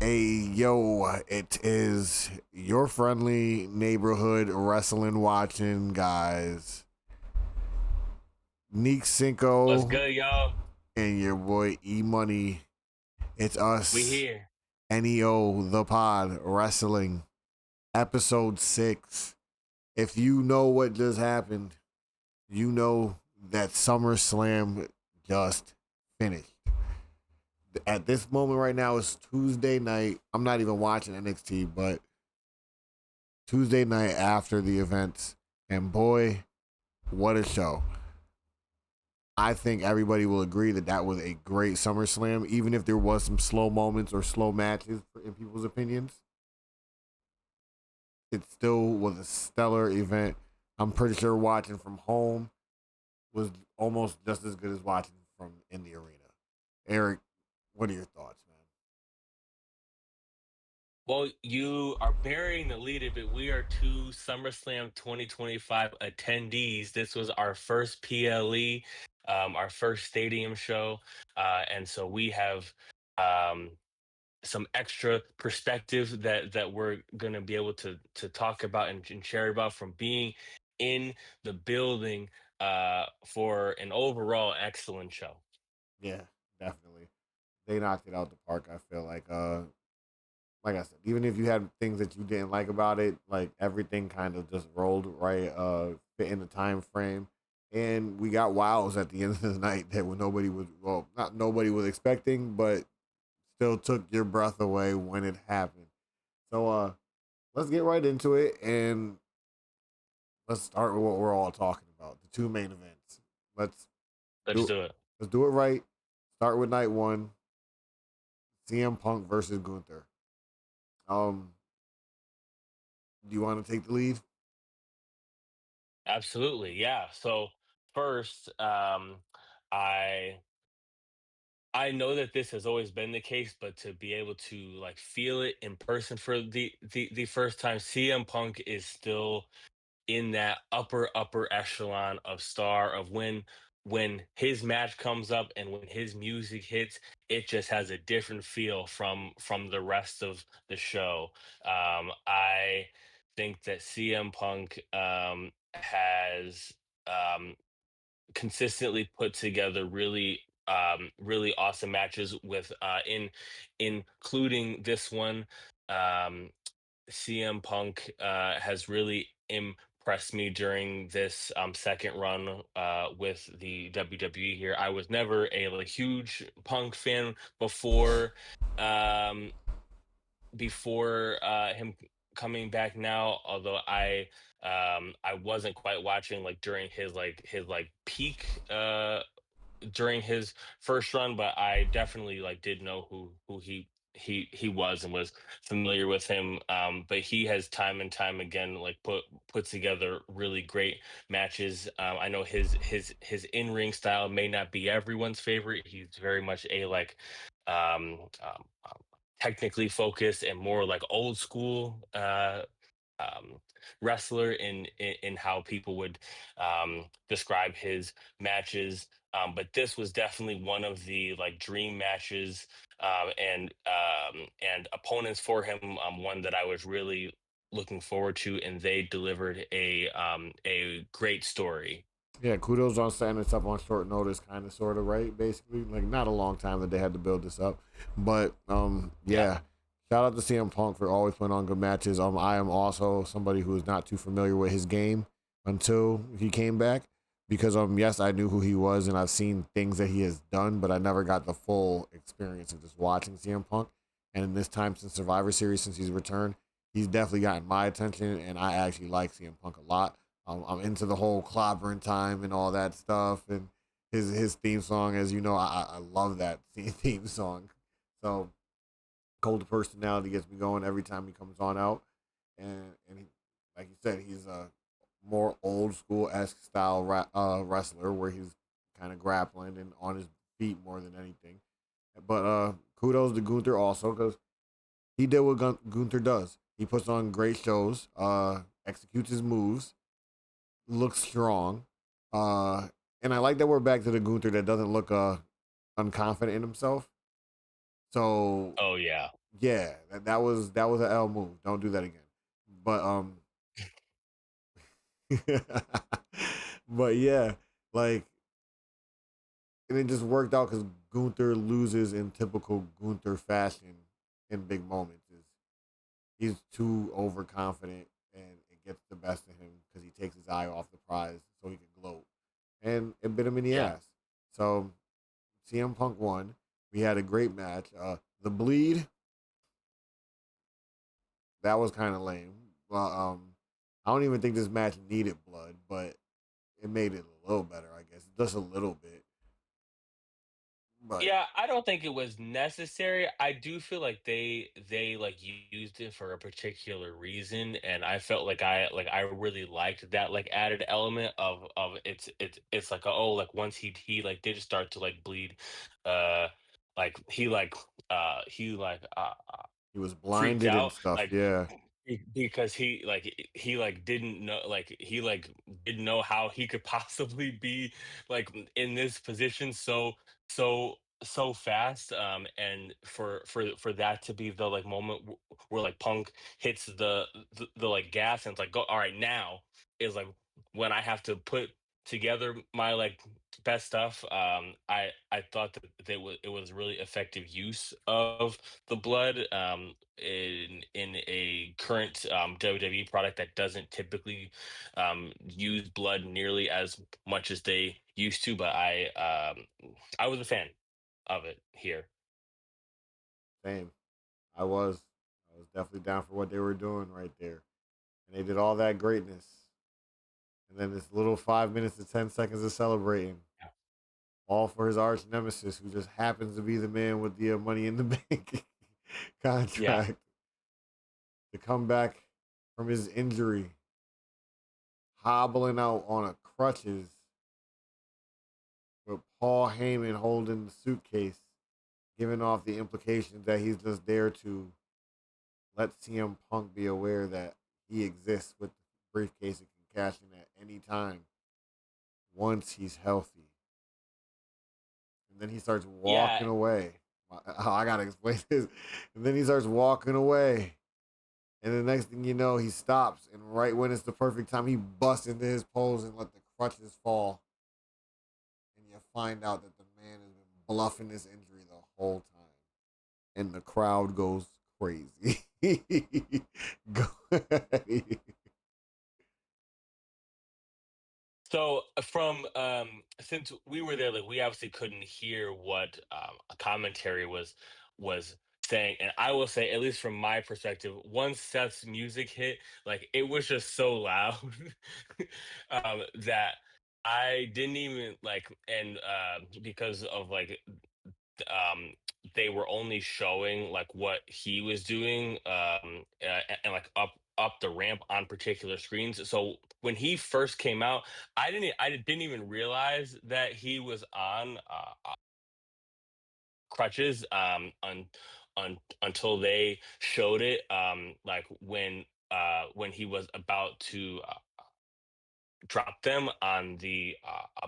Hey, yo, it is your friendly neighborhood wrestling watching guys, What's NeekCinco good, y'all? and your boy E Money. It's We us, here. NEO, the pod, wrestling, episode 6. If you know what just happened, you know that SummerSlam just finished. At this moment right now, it's Tuesday night. I'm not even watching NXT, but Tuesday night after the events, and boy, what a show. I think everybody will agree that that was a great SummerSlam, even if there was some slow moments or slow matches in people's opinions. It still was a stellar event. I'm pretty sure watching from home was almost just as good as watching from in the arena. Eric, what are your thoughts, man? Well, you are burying the lead a bit. We are two SummerSlam 2025 attendees. This was our first PLE, our first stadium show. And so we have um, some extra perspective that we're going to be able to talk about and share about from being in the building for an overall excellent show. Yeah, definitely. They knocked it out the park, I feel like I said, even if you had things that you didn't like about it, like everything kind of just rolled right, fit in the time frame, and we got wows at the end of the night that nobody was, well, not nobody was expecting, but still took your breath away when it happened. So, let's get right into it, and let's start with what we're all talking about: the two main events. Let's Let's do do it. let's do it right. Start with night one: CM Punk versus Gunther. Um, do you want to take the lead? Absolutely, yeah. So first, I I know that this has always been the case, but to be able to like feel it in person for the first time, CM Punk is still in that upper echelon of star of when his match comes up and when his music hits, it just has a different feel from the rest of the show. I think that CM Punk has um, consistently put together really awesome matches with including this one. um CM Punk has really impressed me during this second run with the WWE here. I was never a like, huge Punk fan um, before him coming back now, although I wasn't quite watching like during his peak during his first run, but I definitely like did know who he was and was familiar with him. But he has time and time again like put together really great matches. I know his in ring style may not be everyone's favorite. He's very much a like um, um, um, technically focused and more like old school um, wrestler in how people would describe his matches. But this was definitely one of the like dream matches and opponents for him. One that I was really looking forward to, and they delivered a great story. Yeah, kudos on setting this up on short notice, kind of, sort of, right? Basically, like not a long time that they had to build this up, but Yeah. yeah. Shout out to CM Punk for always putting on good matches. I am also somebody who is not too familiar with his game until he came back, because yes, I knew who he was and I've seen things that he has done, but I never got the full experience of just watching CM Punk. And in this time since Survivor Series, since he's returned, he's definitely gotten my attention, and I actually like CM Punk a lot. I'm into the whole clobbering time and all that stuff, and his theme song, as you know, I love that theme song. So Cold personality gets me going every time he comes on out, and he, like you said, he's a more old school esque style wrestler where he's kind of grappling and on his feet more than anything. But kudos to Gunther also, because he did what Gunther does. He puts on great shows, executes his moves, looks strong. Uh, and I like that we're back to the Gunther that doesn't look unconfident in himself. So Oh yeah. yeah, that was an L move. Don't do that again. But but yeah, like, and it just worked out because Gunther loses in typical Gunther fashion in big moments. Is he's too overconfident and it gets the best of him because he takes his eye off the prize so he can gloat, and it bit him in the Yeah. ass. So CM Punk won. We had a great match. The bleed, that was kind of lame. Well, I don't even think this match needed blood, but it made it a little better, I guess, just a little bit. But Yeah, I don't think it was necessary. I do feel like they like used it for a particular reason, and I felt like I really liked that like added element of it's like oh like once he like did start to like bleed, uh like he like he was freaked blinded and out stuff. like Yeah, because he like didn't know like he like didn't know how he could possibly be like in this position so fast and for that to be the like moment where like Punk hits the like gas and it's like go all right now is like when I have to put together my like best stuff. I thought that it was really effective use of the blood in a current WWE product that doesn't typically use blood nearly as much as they used to. But I was a fan of it here. same. I was. I was definitely down for what they were doing right there. And they did all that greatness. And then this little 5 minutes to 10 seconds of celebrating. Yeah. All for his arch nemesis, who just happens to be the man with the money in the bank Yeah. contract to come back from his injury, hobbling out on a crutches with Paul Heyman holding the suitcase, giving off the implications that he's just there to let CM Punk be aware that he exists with the briefcase and can cash in at any time once he's healthy. And then he starts Yeah. walking away. I gotta explain this. And then he starts walking away. And the next thing you know, he stops. And right when it's the perfect time, he busts into his pose and let the crutches fall. And you find out that the man has been bluffing this injury the whole time. And the crowd goes crazy. Go ahead. So from since we were there, like we obviously couldn't hear what a commentary was saying, and I will say, at least from my perspective, once Seth's music hit, like it was just so loud that I didn't even like, and because of like um they were only showing like what he was doing and like up the ramp on particular screens. So when he first came out, I didn't even realize that he was on crutches until they showed it like when he was about to drop them on the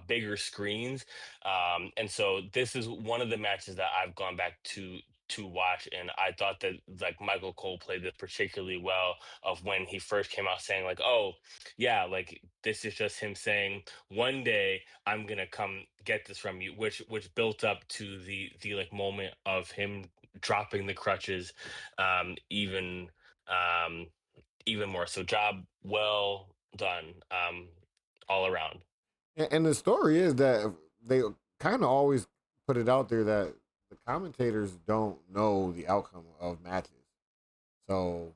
bigger screens. And so this is one of the matches that I've gone back to watch, and I thought that like Michael Cole played this particularly well. Of when he first came out saying like, "Oh, yeah, like this is just him saying one day I'm gonna come get this from you," which built up to the like moment of him dropping the crutches, even um even more. So job well done. All around. And the story is that they kind of always put it out there that the commentators don't know the outcome of matches. So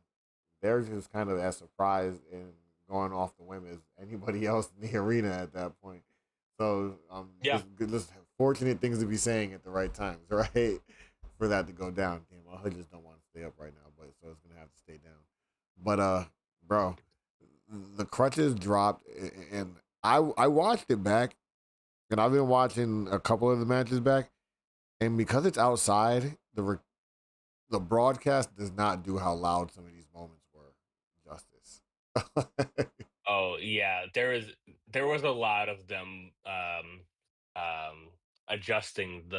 they're just kind of as surprised and going off the whim as anybody else in the arena at that point. So Yeah. just fortunate things to be saying at the right times, right? For that to go down. Damn, I just don't want to stay up right now, but so it's gonna have to stay down. But bro, the crutches dropped, and I watched it back, and I've been watching a couple of the matches back, and because it's outside, the broadcast does not do how loud some of these moments were justice. Oh yeah. There was a lot of them adjusting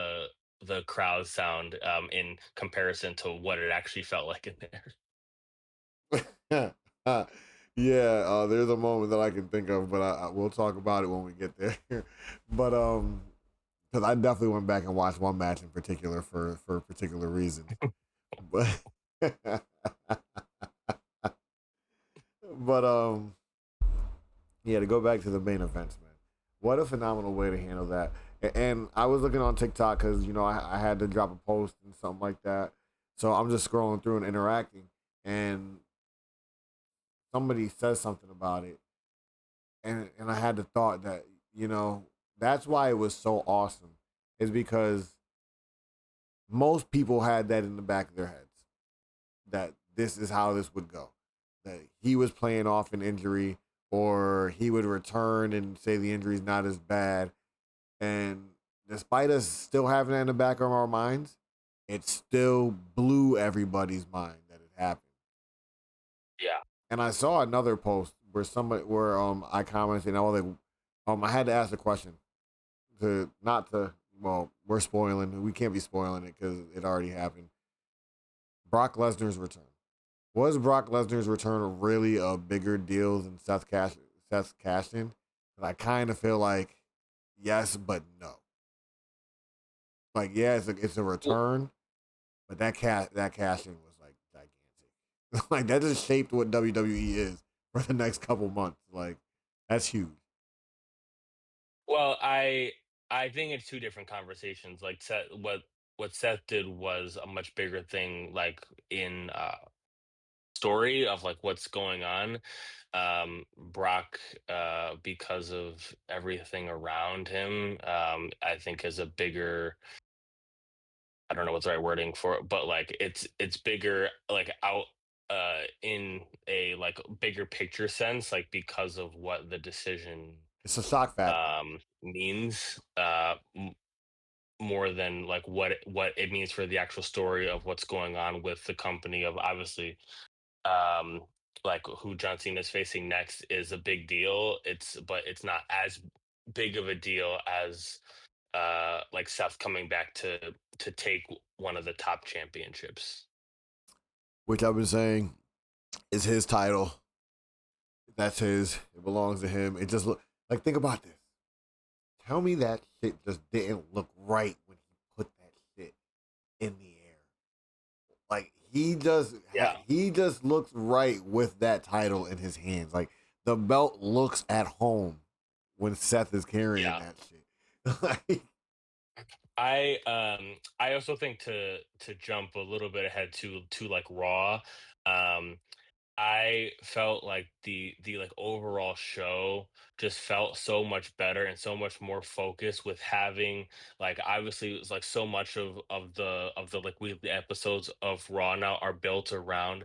the crowd sound in comparison to what it actually felt like in there. Yeah, there's a moment that I can think of, but we'll talk about it when we get there. But because I definitely went back and watched one match in particular for particular reasons. But but yeah, to go back to the main events, man. What a phenomenal way to handle that. And I was looking on TikTok because I had to drop a post and something like that. So I'm just scrolling through and interacting, and somebody says something about it, and I had the thought that that's why it was so awesome, is because most people had that in the back of their heads that this is how this would go, that he was playing off an injury or he would return and say the injury's not as bad, and despite us still having that in the back of our minds, it still blew everybody's mind that it happened. Yeah. And I saw another post where I commented, and I was like, I had to ask a question to not to well, we're spoiling. We can't be spoiling it because it already happened. Brock Lesnar's return. Was Brock Lesnar's return really a bigger deal than Seth's cash in? I kind of feel like yes, but no. Like yeah, it's a return, but that cash in was like gigantic. Like that just shaped what WWE is for the next couple months. Like that's huge. Well, I think it's two different conversations. Like what Seth did was a much bigger thing, like in story of like what's going on. Brock, because of everything around him, I think is a bigger. I don't know what's the right wording for it, but like it's bigger, like out in a like bigger picture sense, like because of what the decision It's a shock factor. means more than like what it means for the actual story of what's going on with the company. Of obviously um like who John Cena is facing next is a big deal. But it's not as big of a deal as like Seth coming back to take one of the top championships. Which I've been saying is his title. That's his. It belongs to him. It just look like, think about this. Tell me that shit just didn't look right when he put that shit in the air. Like Yeah. he just looks right with that title in his hands. Like the belt looks at home when Seth is carrying Yeah. that shit. Like, I also think to jump a little bit ahead to like Raw. um I felt like the like overall show just felt so much better and so much more focused with having, like, obviously it was like so much of the like weekly episodes of Raw now are built around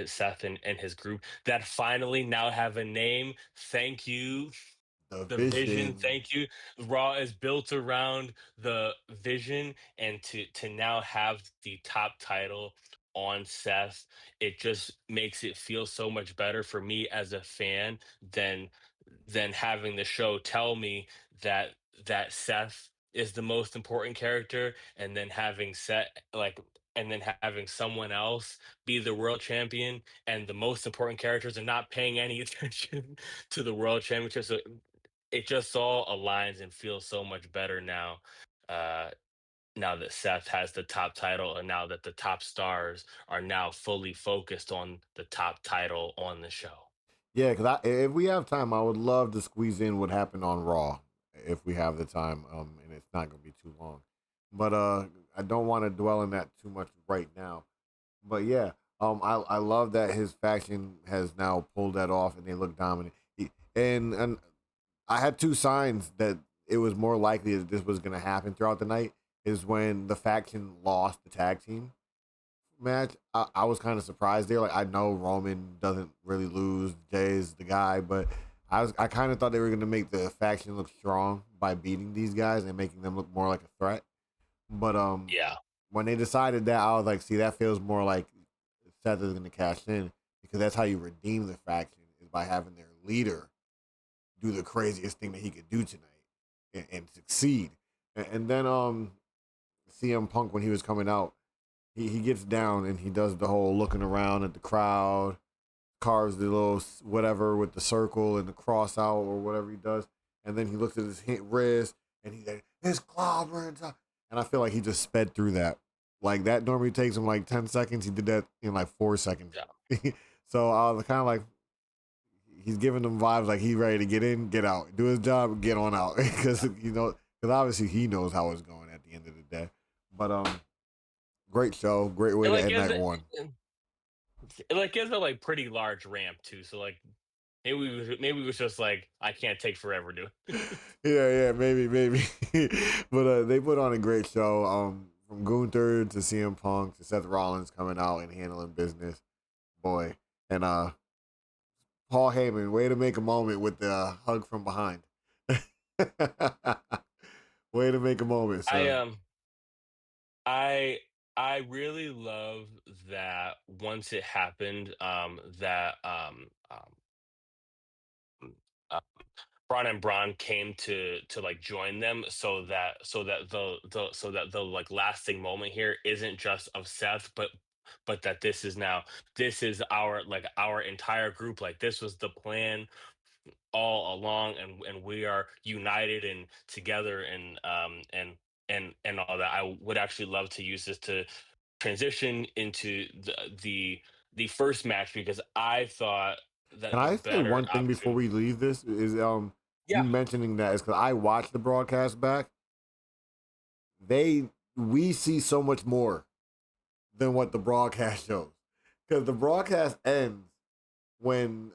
Seth and his group that finally now have a name. Thank you, the the Vision. vision. Thank you. Raw is built around the Vision, and to now have the top title on Seth, it just makes it feel so much better for me as a fan than having the show tell me that Seth is the most important character, and then having having someone else be the world champion, and the most important characters are not paying any attention to the world championship. So it just all aligns and feels so much better now. Uh, Now that Seth has the top title, and now that the top stars are now fully focused on the top title on the show. Yeah, because if we have time, I would love to squeeze in what happened on Raw if we have the time, and it's not gonna be too long. But I don't want to dwell on that too much right now. But yeah, I love that his faction has now pulled that off and they look dominant. And I had two signs that it was more likely that this was gonna happen throughout the night. Is when the faction lost the tag team match. I was kind of surprised there. Like I know Roman doesn't really lose. Jay's the guy, but I kind of thought they were gonna make the faction look strong by beating these guys and making them look more like a threat. But Yeah. when they decided that, I was like, see, that feels more like Seth is gonna cash in, because that's how you redeem the faction, is by having their leader do the craziest thing that he could do tonight and succeed. And then CM Punk when he was coming out. He gets down and he does the whole looking around at the crowd, carves the little whatever with the circle and the cross out or whatever he does, and then he looks at his wrist and he's like, "It's clobbering time," and I feel like he just sped through that. Like that normally takes him like 10 seconds. He did that in like 4 seconds. Yeah. So I was kind of like, he's giving them vibes like he's ready to get in, get out, do his job, get on out, because because obviously he knows how it's going at the end of the day. But great show, great way And to like end is night it, one. it like is a like pretty large ramp too. So like maybe it was just like I can't take forever doing. Yeah, maybe. But they put on a great show. From Gunther to CM Punk to Seth Rollins coming out and handling business, boy, and Paul Heyman, way to make a moment with the hug from behind. Way to make a moment, I sir. I I really love that once it happened, that uh, Braun and Braun came to like join them, so that the like lasting moment here isn't just of Seth, but that this is our like our entire group. Like this was the plan all along, and we are united and together, and all that. I would actually love to use this to transition into the first match, because I thought Can that the I say better one thing before opportunity. we leave this? Is you Yeah, mentioning that is because I watched the broadcast back. They We see so much more than what the broadcast shows, because the broadcast ends when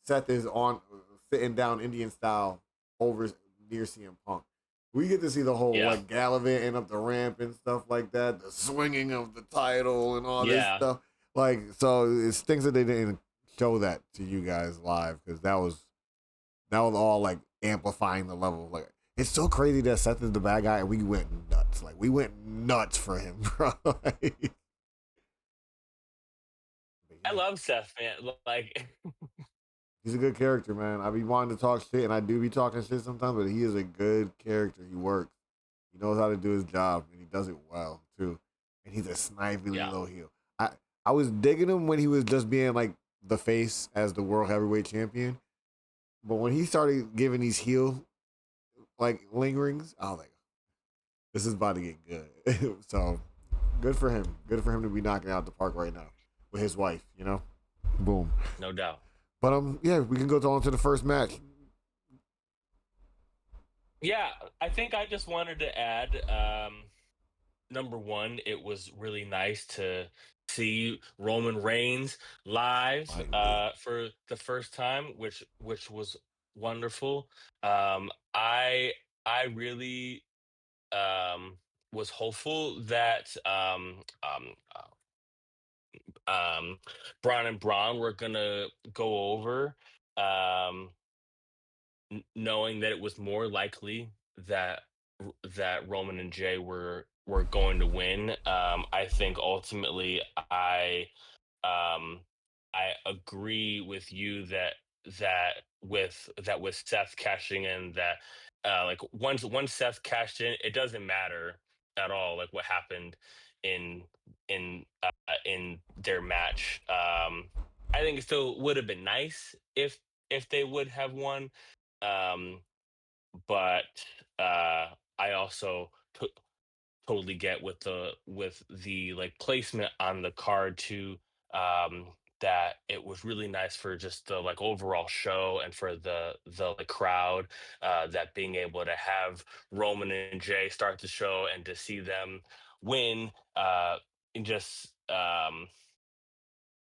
Seth is on sitting down Indian style over near CM Punk. We get to see the whole yeah, like gallivanting up the ramp and stuff like that, the swinging of the title and all this yeah. stuff. Like, so it's things that they didn't show that to you guys live, because that was all like amplifying the level. Like, it's so crazy that Seth is the bad guy and we went nuts. Like, we went nuts for him, bro. Like, I love Seth, man. Like, he's a good character, man. I be wanting to talk shit, and I do be talking shit sometimes, but he is a good character. He works. He knows how to do his job, and he does it well too. And he's a snipingly yeah, low heel. I was digging him when he was just being like the face as the world heavyweight champion, but when he started giving these heel like lingerings, I was like, this is about to get good. So good for him. Good for him to be knocking out the park right now with his wife. Boom. no doubt. But yeah, we can go on to the first match. Yeah, I think I just wanted to add, number one, it was really nice to see Roman Reigns live Finally. for the first time, which was wonderful. I really was hopeful that Braun and Braun were gonna go over, um, knowing that it was more likely that that Roman and Jay were going to win. I think ultimately um, I agree with you that with Seth cashing in, that like once Seth cashed in, it doesn't matter at all like what happened in in their match. I think it still would have been nice if they would have won, um, but I also totally get with the like placement on the card too, that it was really nice for just the like overall show, and for the like crowd, that being able to have Roman and Jay start the show and to see them win, and just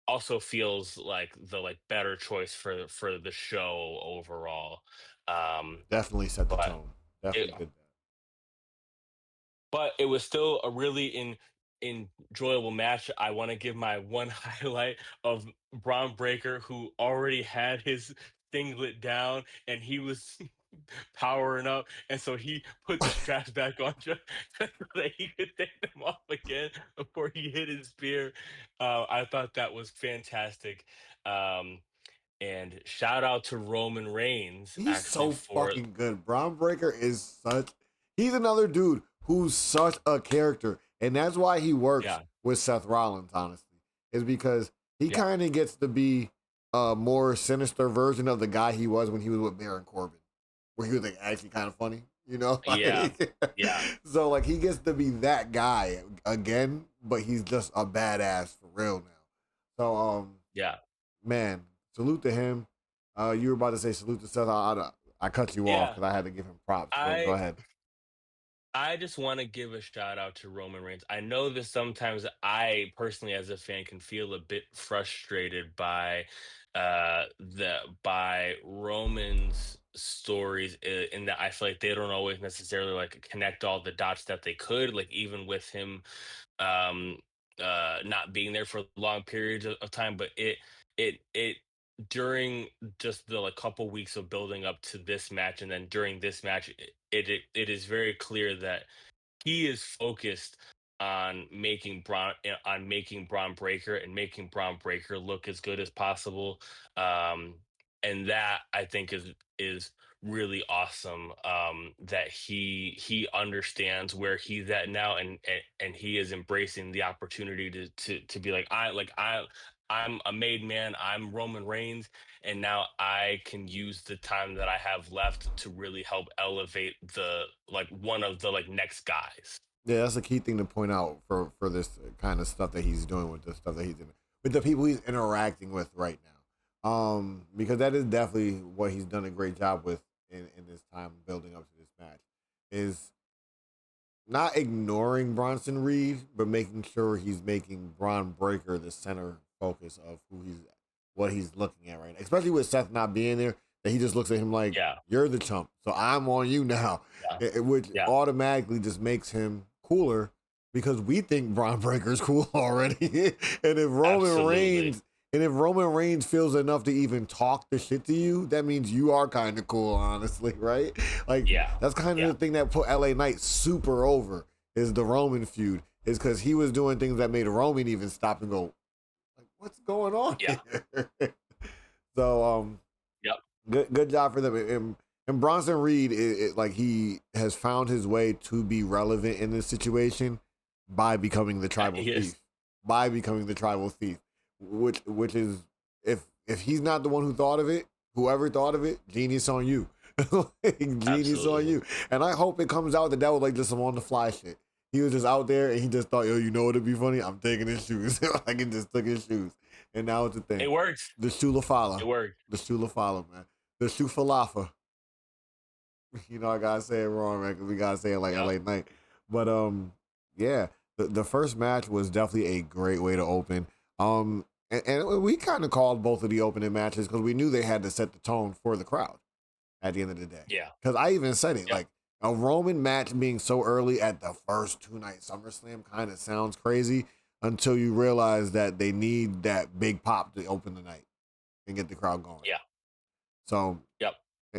also feels like the like better choice for the show overall. um Definitely set the but tone. it Definitely did that. but it was still a really enjoyable match. I want to give my one highlight of Braun Breaker, who already had his singlet down and he was powering up, and so he put the straps back on just so that he could take them off again before he hit his spear. I thought that was fantastic. Um, and shout out to Roman Reigns He's actually so for fucking good. Braun Breaker is such. He's another dude who's such a character, and that's why he works Yeah. with Seth Rollins. Honestly, is because he Yeah. kind of gets to be a more sinister version of the guy he was when he was with Baron Corbin, where he was like actually kind of funny, you know? Yeah. Yeah. So like he gets to be that guy again, but he's just a badass for real now. So Yeah. man, salute to him. You were about to say salute to Seth. I cut you off Yeah. because I had to give him props. Go I ahead. I just want to give a shout out to Roman Reigns. I know that sometimes I personally, as a fan, can feel a bit frustrated by Roman's stories, in that I feel like they don't always necessarily like connect all the dots that they could, like even with him um not being there for long periods of time. But it during just the like couple weeks of building up to this match, and then during this match, it is very clear that he is focused on making Braun Breaker and making Braun Breaker look as good as possible. Um, and that I think is really awesome. That he understands where he's at now, and he is embracing the opportunity to be like, I'm a made man. I'm Roman Reigns, and now I can use the time that I have left to really help elevate the like one of the like next guys. Yeah, that's a key thing to point out for this kind of stuff that he's doing with the stuff that he's in, with the people he's interacting with right now. Because that is definitely what he's done a great job with in this time building up to this match. Is not ignoring Bronson Reed, but making sure he's making Braun Breaker the center focus of what he's looking at right now. Especially with Seth not being there, that he just looks at him like, Yeah, "You're the chump, so I'm on you now," yeah, which yeah, automatically just makes him cooler because we think Braun Breaker's cool already. and if Roman absolutely. Reigns and if Roman Reigns feels enough to even talk the shit to you, that means you are kind of cool, honestly, right? Like Yeah, that's kind of yeah, the thing that put LA Knight super over is the Roman feud, is because he was doing things that made Roman even stop and go, like, what's going on yeah, here? So yep, good job for them. And Bronson Reed, like he has found his way to be relevant in this situation by becoming the tribal he is. thief, by becoming the tribal thief, which is if he's not the one who thought of it, whoever thought of it, genius on you. Like, genius on Absolutely. you. And I hope it comes out that that was like just some on the fly shit. He was just out there and he just thought, yo, you know what'd be funny? I'm taking his shoes. Like he just took his shoes. And now it's a thing. It worked. The Shula It Fala. worked. The Shula Fala, man. The Shu Falafa. You know, I gotta say it wrong, man, because we gotta say it like Yep. LA Knight. But yeah, the first match was definitely a great way to open. And we kind of called both of the opening matches because we knew they had to set the tone for the crowd at the end of the day. Yeah. Because I even said it, Yep. like a Roman match being so early at the first 2 night SummerSlam kind of sounds crazy until you realize that they need that big pop to open the night and get the crowd going. Yeah. So, Yep.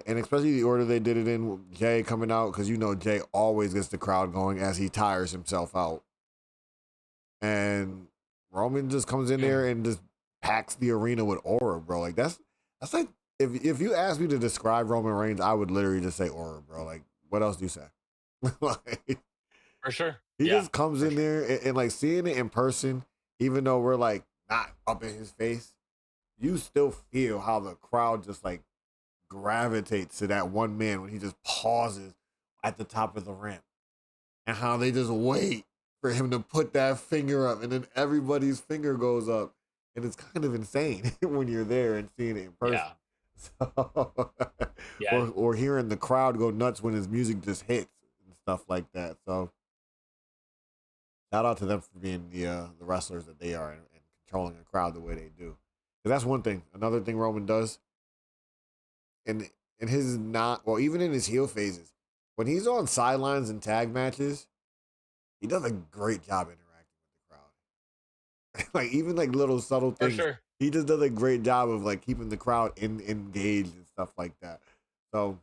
and especially the order they did it in, with Jay coming out, because you know Jay always gets the crowd going as he tires himself out. And Roman just comes in Mm. there and just packs the arena with aura, bro. Like that's like if you ask me to describe Roman Reigns, I would literally just say aura, bro. Like what else do you say? Like, For sure. he Yeah. just comes For in sure. there and like seeing it in person, even though we're like not up in his face, you still feel how the crowd just like gravitates to that one man when he just pauses at the top of the ramp and how they just wait for him to put that finger up and then everybody's finger goes up and it's kind of insane when you're there and seeing it in person. Yeah. So, Yeah. or hearing the crowd go nuts when his music just hits and stuff like that. So shout out to them for being the wrestlers that they are and controlling a crowd the way they do. 'Cause that's one thing. Another thing Roman does, and in his not well, even in his heel phases, when he's on sidelines and tag matches, he does a great job interacting with the crowd. Like even like little subtle For things, sure. he just does a great job of like keeping the crowd engaged and stuff like that. So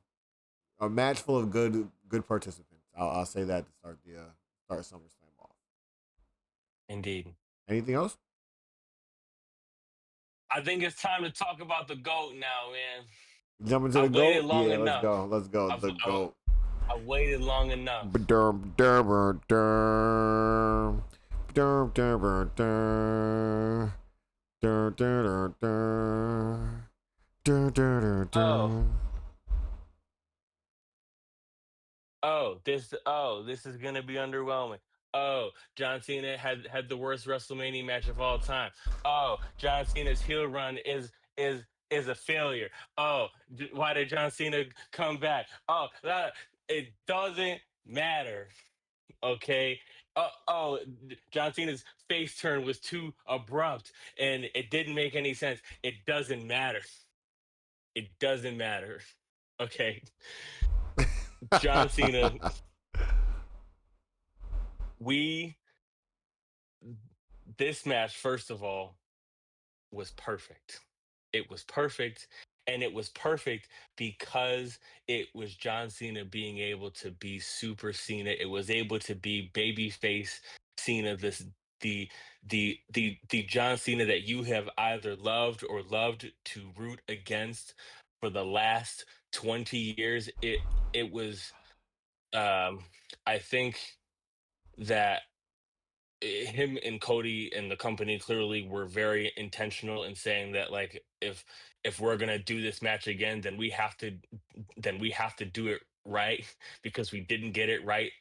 a match full of good participants. I'll say that to start the start SummerSlam off. Indeed. Anything else? I think it's time to talk about the GOAT now, man. Jump into the I've waited goat. long Yeah, let's enough. go. Let's go. I've, The I, goat. I waited long enough. Oh, this is gonna be underwhelming. Oh, John Cena had the worst WrestleMania match of all time. Oh, John Cena's heel run is a failure. Oh, why did John Cena come back? Oh, it doesn't matter. Okay. John Cena's face turn was too abrupt and it didn't make any sense. It doesn't matter. It doesn't matter. Okay. John Cena, we this match, first of all, was perfect. It was perfect. And it was perfect because it was John Cena being able to be Super Cena. It was able to be babyface Cena, the the John Cena that you have either loved or loved to root against for the last 20 years. It was I think that him and Cody and the company clearly were very intentional in saying that, like, if we're gonna do this match again, then we have to do it right because we didn't get it right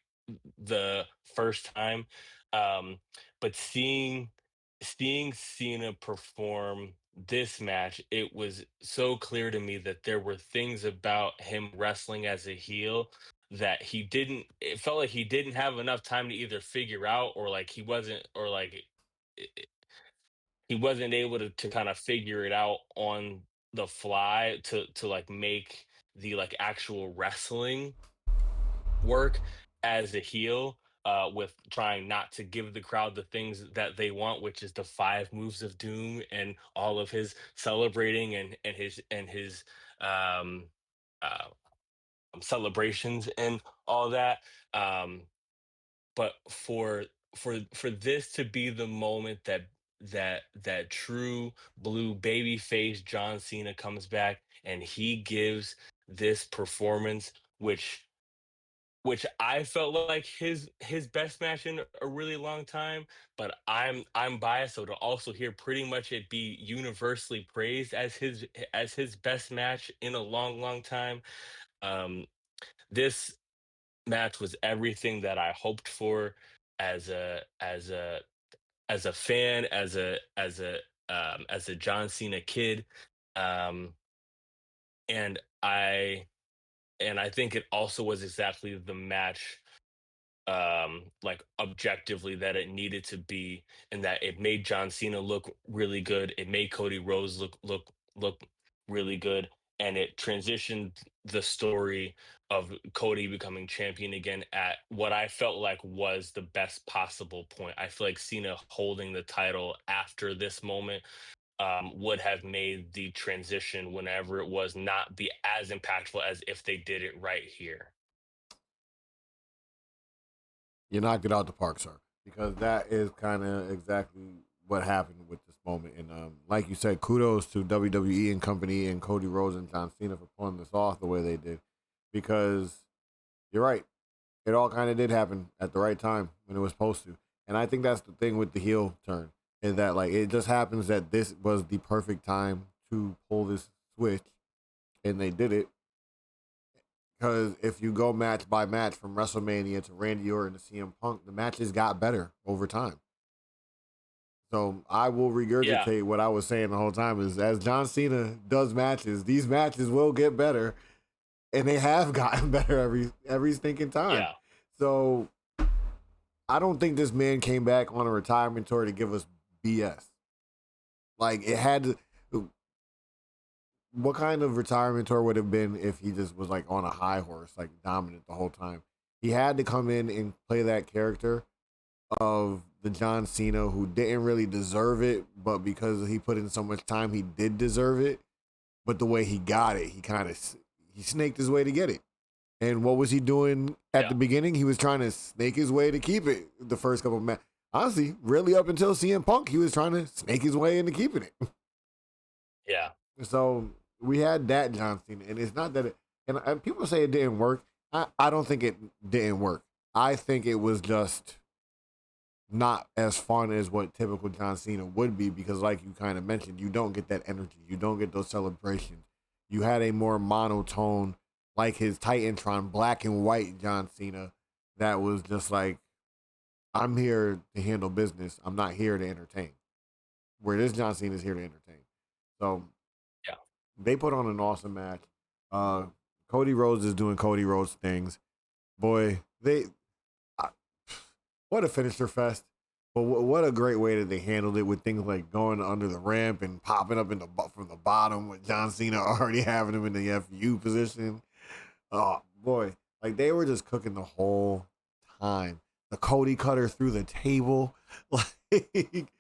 the first time. Um, but seeing Cena perform this match, it was so clear to me that there were things about him wrestling as a heel that he didn't it felt like he didn't have enough time to either figure out, or like he wasn't or like he wasn't able to kind of figure it out on the fly to like make the like actual wrestling work as a heel, with trying not to give the crowd the things that they want, which is the five moves of doom and all of his celebrating and his um, uh, celebrations and all that. Um, but for this to be the moment that true blue baby face John Cena comes back and he gives this performance, which I felt like his best match in a really long time, but I'm biased, so to also hear pretty much it be universally praised as his best match in a long time. Um, this match was everything that I hoped for as a fan, as a John Cena kid, um, and I think it also was exactly the match, like objectively that it needed to be, and that it made John Cena look really good. It made Cody Rhodes look really good, and it transitioned the story of Cody becoming champion again at what I felt like was the best possible point. I feel like Cena holding the title after this moment, would have made the transition whenever it was not be as impactful as if they did it right here. You knocked it out the park, sir, because that is kind of exactly what happened with this moment. And like you said, kudos to WWE and company and Cody Rhodes and John Cena for pulling this off the way they did, because you're right, it all kind of did happen at the right time when it was supposed to. And I think that's the thing with the heel turn, is that like it just happens that this was the perfect time to pull this switch, and they did it. Because if you go match by match from WrestleMania to Randy Orton to CM Punk, the matches got better over time. So I will Yeah, regurgitate what I was saying the whole time: is as John Cena does matches, these matches will get better, and they have gotten better every stinking time. yeah, So I don't think this man came back on a retirement tour to give us BS. Like it had to. What kind of retirement tour would have been if he just was like on a high horse, like dominant the whole time? He had to come in and play that character of the John Cena who didn't really deserve it, but because he put in so much time, he did deserve it. But the way he got it, he snaked his way to get it. And what was he doing at yeah, the beginning? He was trying to snake his way to keep it the first couple of matches. Honestly, really up until CM Punk, he was trying to snake his way into keeping it. yeah. So we had that John Cena, and it's not that and people say it didn't work. I don't think it didn't work. I think it was just not as fun as what typical John Cena would be because, like you kind of mentioned, you don't get that energy. You don't get those celebrations. You had a more monotone, like his Titantron, black and white John Cena, that was just like, I'm here to handle business. I'm not here to entertain. Where this John Cena is here to entertain. So Yeah. they put on an awesome match. Uh, Cody Rhodes is doing Cody Rhodes things. Boy, what a finisher fest. But what a great way that they handled it with things like going under the ramp and popping up in the from the bottom with John Cena already having him in the FU position. Oh boy, like they were just cooking the whole time. The Cody cutter through the table, like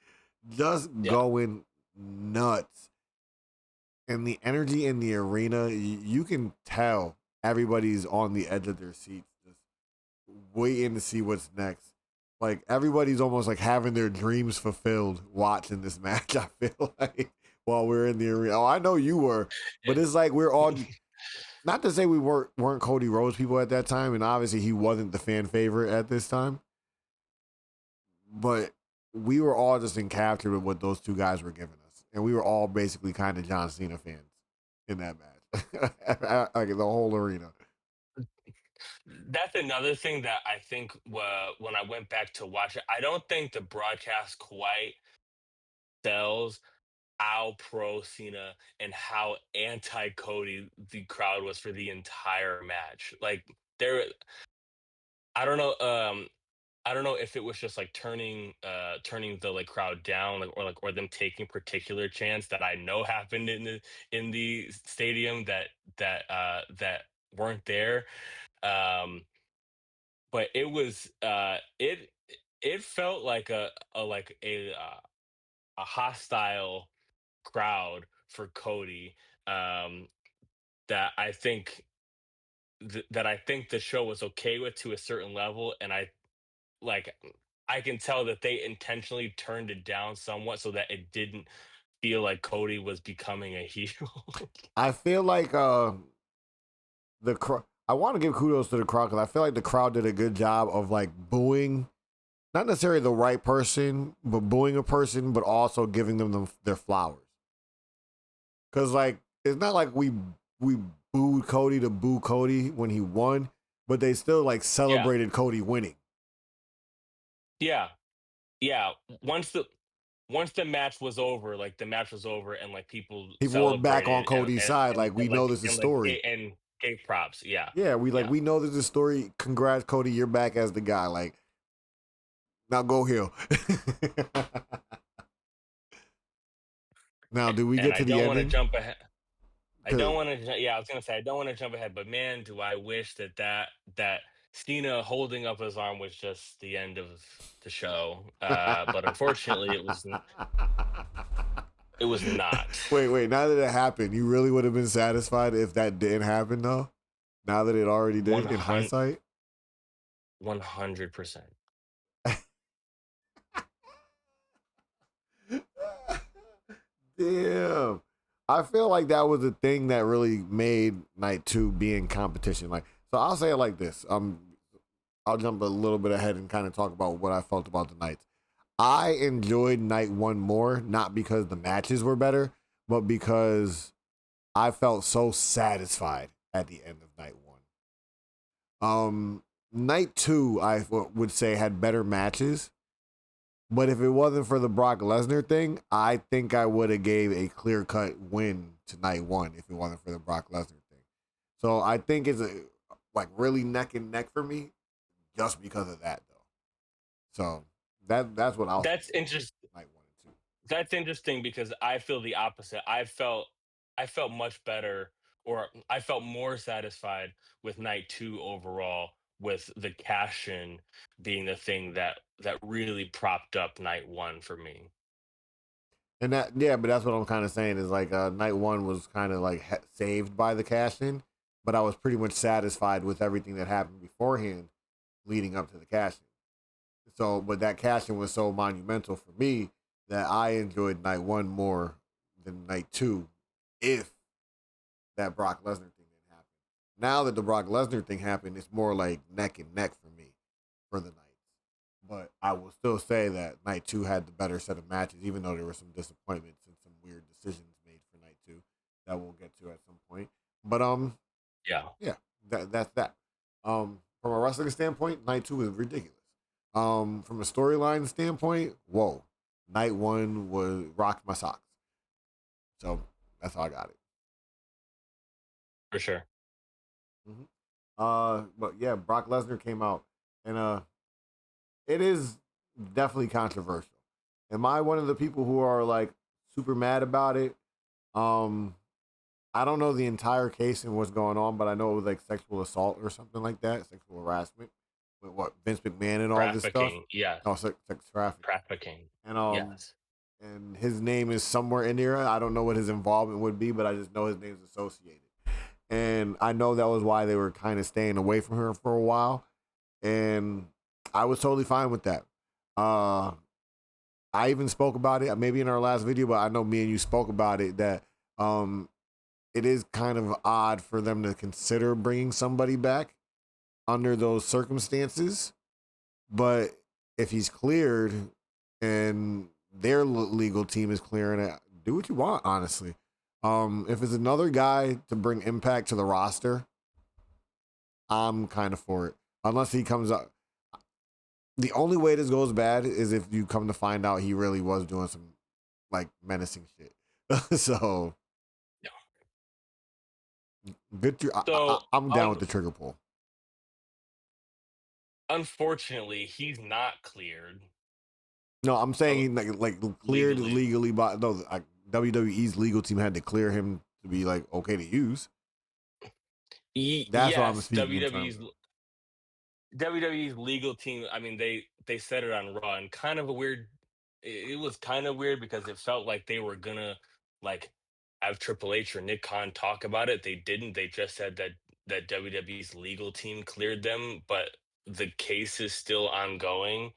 just Yeah. going nuts. And the energy in the arena, you can tell everybody's on the edge of their seats, just waiting to see what's next. Like everybody's almost like having their dreams fulfilled watching this match. I feel like while we're in the arena. Oh, I know you were, but it's like we're all. Not to say we weren't Cody Rhodes people at that time, and obviously he wasn't the fan favorite at this time, but we were all just encaptured with what those two guys were giving us, and we were all basically kind of John Cena fans in that match, like the whole arena. That's another thing that I think when I went back to watch it, I don't think the broadcast quite sells how pro Cena and how anti Cody the crowd was for the entire match. Like there, I don't know. I don't know if it was just like turning the like crowd down, or them taking particular chants that I know happened in the stadium that weren't there. Um, but it felt like a hostile crowd for Cody, um, that I think the show was okay with to a certain level, and like I can tell that they intentionally turned it down somewhat so that it didn't feel like Cody was becoming a heel. I feel like I want to give kudos to the crowd because I feel like the crowd did a good job of like booing, not necessarily the right person, but booing a person, but also giving them their flowers. Because like it's not like we booed Cody to boo Cody when he won, but they still like Yeah, celebrated Cody winning. yeah, yeah. Once the match was over, like the match was over, and like people People were back on celebrated Cody's side. Like we know this is a story. and gave props. Yeah, Yeah, yeah. we know this is a story. Congrats, Cody. You're back as the guy. Like now go heel. Now, do we And get I to the don't want to ending? jump ahead. I don't 'Cause want to. Yeah, I was gonna say I don't want to jump ahead, but man, do I wish that Cena holding up his arm was just the end of the show. But unfortunately, it was not. wait. Now that it happened, you really would have been satisfied if that didn't happen, though. Now that it already One did, in hundred, hindsight. 100%. Damn. I feel like that was the thing that really made night two be in competition. Like, so I'll say it like this. I'll jump a little bit ahead and kind of talk about what I felt about the nights. I enjoyed night one more, not because the matches were better, but because I felt so satisfied at the end of night one. Night two, would say had better matches, but if it wasn't for the Brock Lesnar thing, I think I would have gave a clear cut win to night one if it wasn't for the Brock Lesnar thing. So I think it's like really neck and neck for me just because of that though. So that's what I'll say That's interesting. night one and two. That's interesting because I feel the opposite. I felt much better, or I felt more satisfied with night two overall, with the cash in being the thing that really propped up night one for me. And that yeah, but that's what I'm kind of saying is like night one was kind of like saved by the cash in, but I was pretty much satisfied with everything that happened beforehand leading up to the cash in. So, but that cash in was so monumental for me that I enjoyed night one more than night two, if that Brock Lesnar thing didn't happen. Now that the Brock Lesnar thing happened, it's more like neck and neck for me for the nights. But I will still say that night two had the better set of matches, even though there were some disappointments and some weird decisions made for night two that we'll get to at some point. But Yeah, yeah, that's that. From a wrestling standpoint, night two was ridiculous. From a storyline standpoint, whoa, night one was rocked my socks. So that's how I got it. for sure. Mm-hmm. But yeah, Brock Lesnar came out, and it is definitely controversial. Am I one of the people who are like super mad about it? Um, I don't know the entire case and what's going on, but I know it was like sexual assault or something like that, sexual harassment with what Vince McMahon and all this stuff. Trafficking, yes. Oh, sex trafficking, Trafficking, and yes. and his name is somewhere in there. I don't know what his involvement would be, but I just know his name's associated, and I know that was why they were kind of staying away from her for a while, and I was totally fine with that. Uh, I even spoke about it maybe in our last video, but I know me and you spoke about it that um, it is kind of odd for them to consider bringing somebody back under those circumstances. But if he's cleared and their legal team is clearing it, do what you want, honestly. If it's another guy to bring impact to the roster, I'm kind of for it. Unless he comes up. The only way this goes bad is if you come to find out he really was doing some like menacing shit. So Yeah. good. So, I'm down with the trigger pull. unfortunately, he's not cleared No, I'm saying uh, he like cleared legally. legally by no like WWE's legal team had to clear him to be like okay to use. That's what I'm Yes, speaking in terms of. WWE's legal team. I mean, they said it on Raw, and kind of a weird. It was kind of weird because it felt like they were gonna like have Triple H or Nick Khan talk about it. They didn't. They just said that WWE's legal team cleared them, but the case is still ongoing.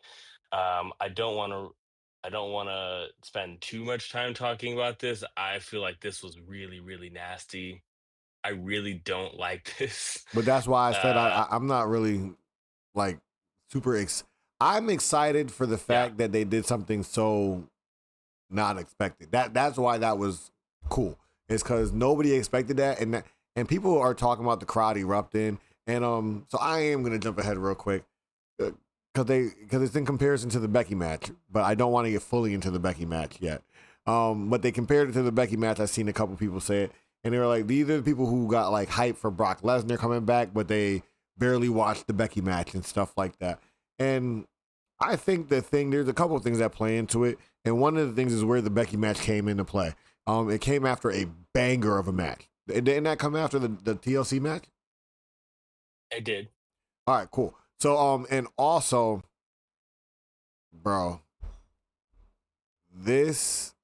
I don't want to. I don't want to spend too much time talking about this. I feel like this was really, really nasty. I really don't like this. But that's why I said Uh, I'm not really like super. I'm excited for the yeah, fact that they did something so not expected. That's why that was cool. It's because nobody expected that, and people are talking about the crowd erupting, and so I am gonna jump ahead real quick because it's in comparison to the Becky match, but I don't want to get fully into the Becky match yet. But they compared it to the Becky match. I've seen a couple people say it, and they were like, these are the people who got like hype for Brock Lesnar coming back, but they barely watched the Becky match and stuff like that. And I think there's a couple of things that play into it, and one of the things is where the Becky match came into play. It came after a banger of a match. Didn't that come after the TLC match? I did. All right, cool. So and also, bro, this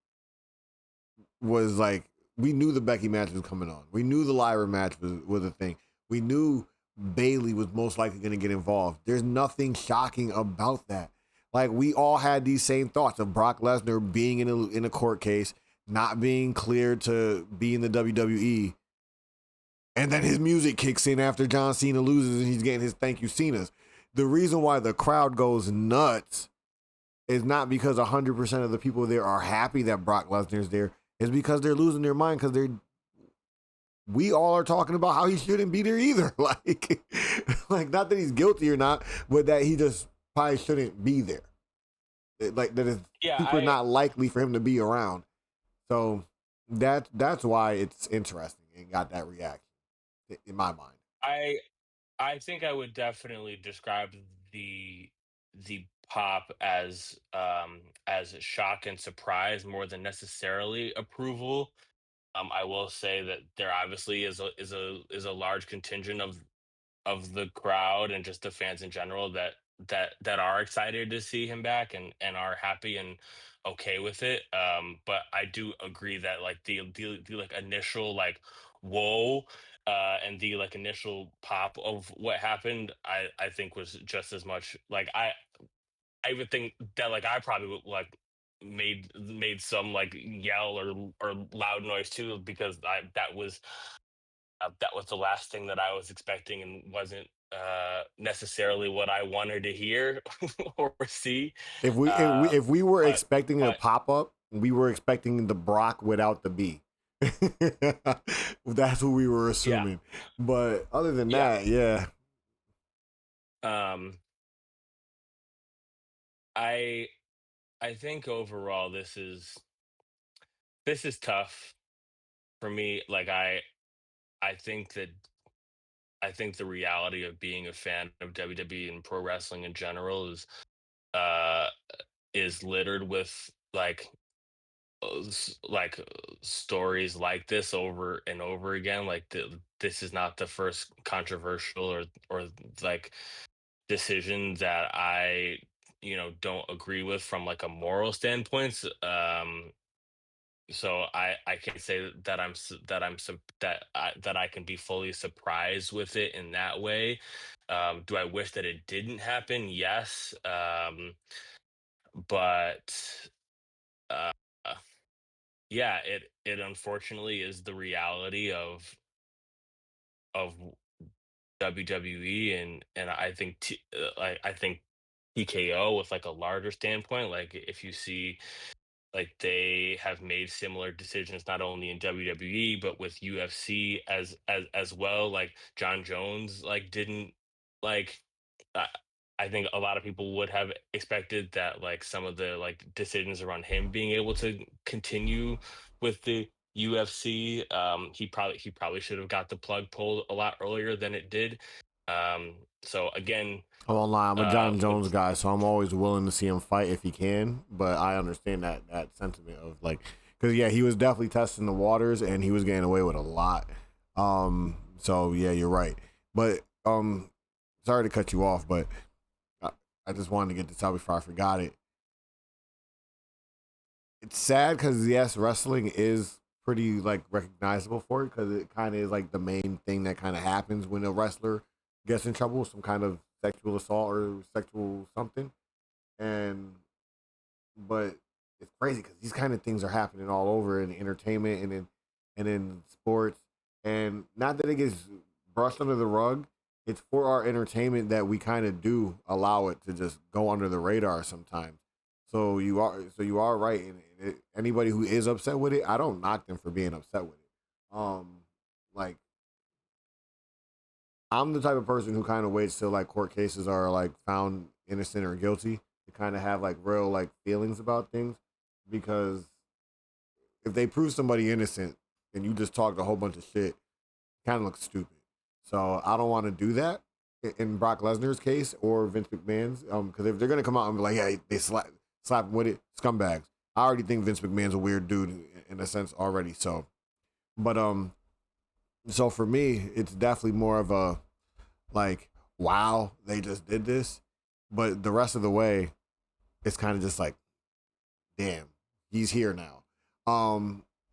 was like we knew the Becky match was coming on. We knew the Lyra match was a thing. We knew Bailey was most likely going to get involved. There's nothing shocking about that. Like we all had these same thoughts of Brock Lesnar being in a court case, not being cleared to be in the WWE, and then his music kicks in after John Cena loses and he's getting his thank you Cena's. The reason why the crowd goes nuts is not because 100% of the people there are happy that Brock Lesnar's there. It's because they're losing their mind because we all are talking about how he shouldn't be there either. Like not that he's guilty or not, but that he just probably shouldn't be there. Like that is Yeah, super not likely for him to be around. So that's why it's interesting and got that reaction in my mind. I I think I would definitely describe the the pop as shock and surprise more than necessarily approval. I will say that there obviously is a large contingent of the crowd and just the fans in general that are excited to see him back and are happy and okay with it. But I do agree that like the like initial like whoa and the like initial pop of what happened, I think was just as much like I would think that like I probably would like made some like yell or loud noise too because I that was that was the last thing that I was expecting, and wasn't necessarily what I wanted to hear or see. If we were But expecting a but pop up, we were expecting the Brock without the B. That's what we were yeah, assuming. But other than yeah. that, yeah. Um, I I think overall this is tough for me. Like I think that I think the reality of being a fan of WWE and pro wrestling in general uh is littered with stories like this over and over again. Like this is not the first controversial or like decision that I don't agree with from like a moral standpoint. So I can't say that that I can be fully surprised with it in that way. Do I wish that it didn't happen? Yes. But uh, yeah, it unfortunately is the reality of WWE, and I think I think TKO with like a larger standpoint. Like if you see, like they have made similar decisions not only in WWE but with UFC as well. Like John Jones didn't like I, I think a lot of people would have expected that like some of the like decisions around him being able to continue with the UFC. He probably should have got the plug pulled a lot earlier than it did. So again, I won't lie, I'm a John with Jones guy, so I'm always willing to see him fight if he can. But I understand that sentiment of like, because yeah, he was definitely testing the waters and he was getting away with a lot. So yeah, you're right. But sorry to cut you off, but I, I just wanted to get this out before I forgot it. It's sad because yes, wrestling is pretty like recognizable for it because it kind of is like the main thing that kind of happens when a wrestler gets in trouble, some kind of sexual assault or sexual something. And but it's crazy because these kind of things are happening all over in entertainment and in sports, and not that it gets brushed under the rug. It's for our entertainment that we kind of do allow it to just go under the radar sometimes. So you are right, and anybody who is upset with it, I don't knock them for being upset with it. Like I'm the type of person who kind of waits till like court cases are like found innocent or guilty to kind of have like real like feelings about things, because if they prove somebody innocent and you just talked a whole bunch of shit, it kind of looks stupid. So I don't want to do that in Brock Lesnar's case or Vince McMahon's, because if they're gonna come out and be like, "Hey, they slap him with it," scumbags. I already think Vince McMahon's a weird dude in a sense already. So for me, it's definitely more of a like, wow, they just did this. But the rest of the way, it's kind of just like, damn, he's here now.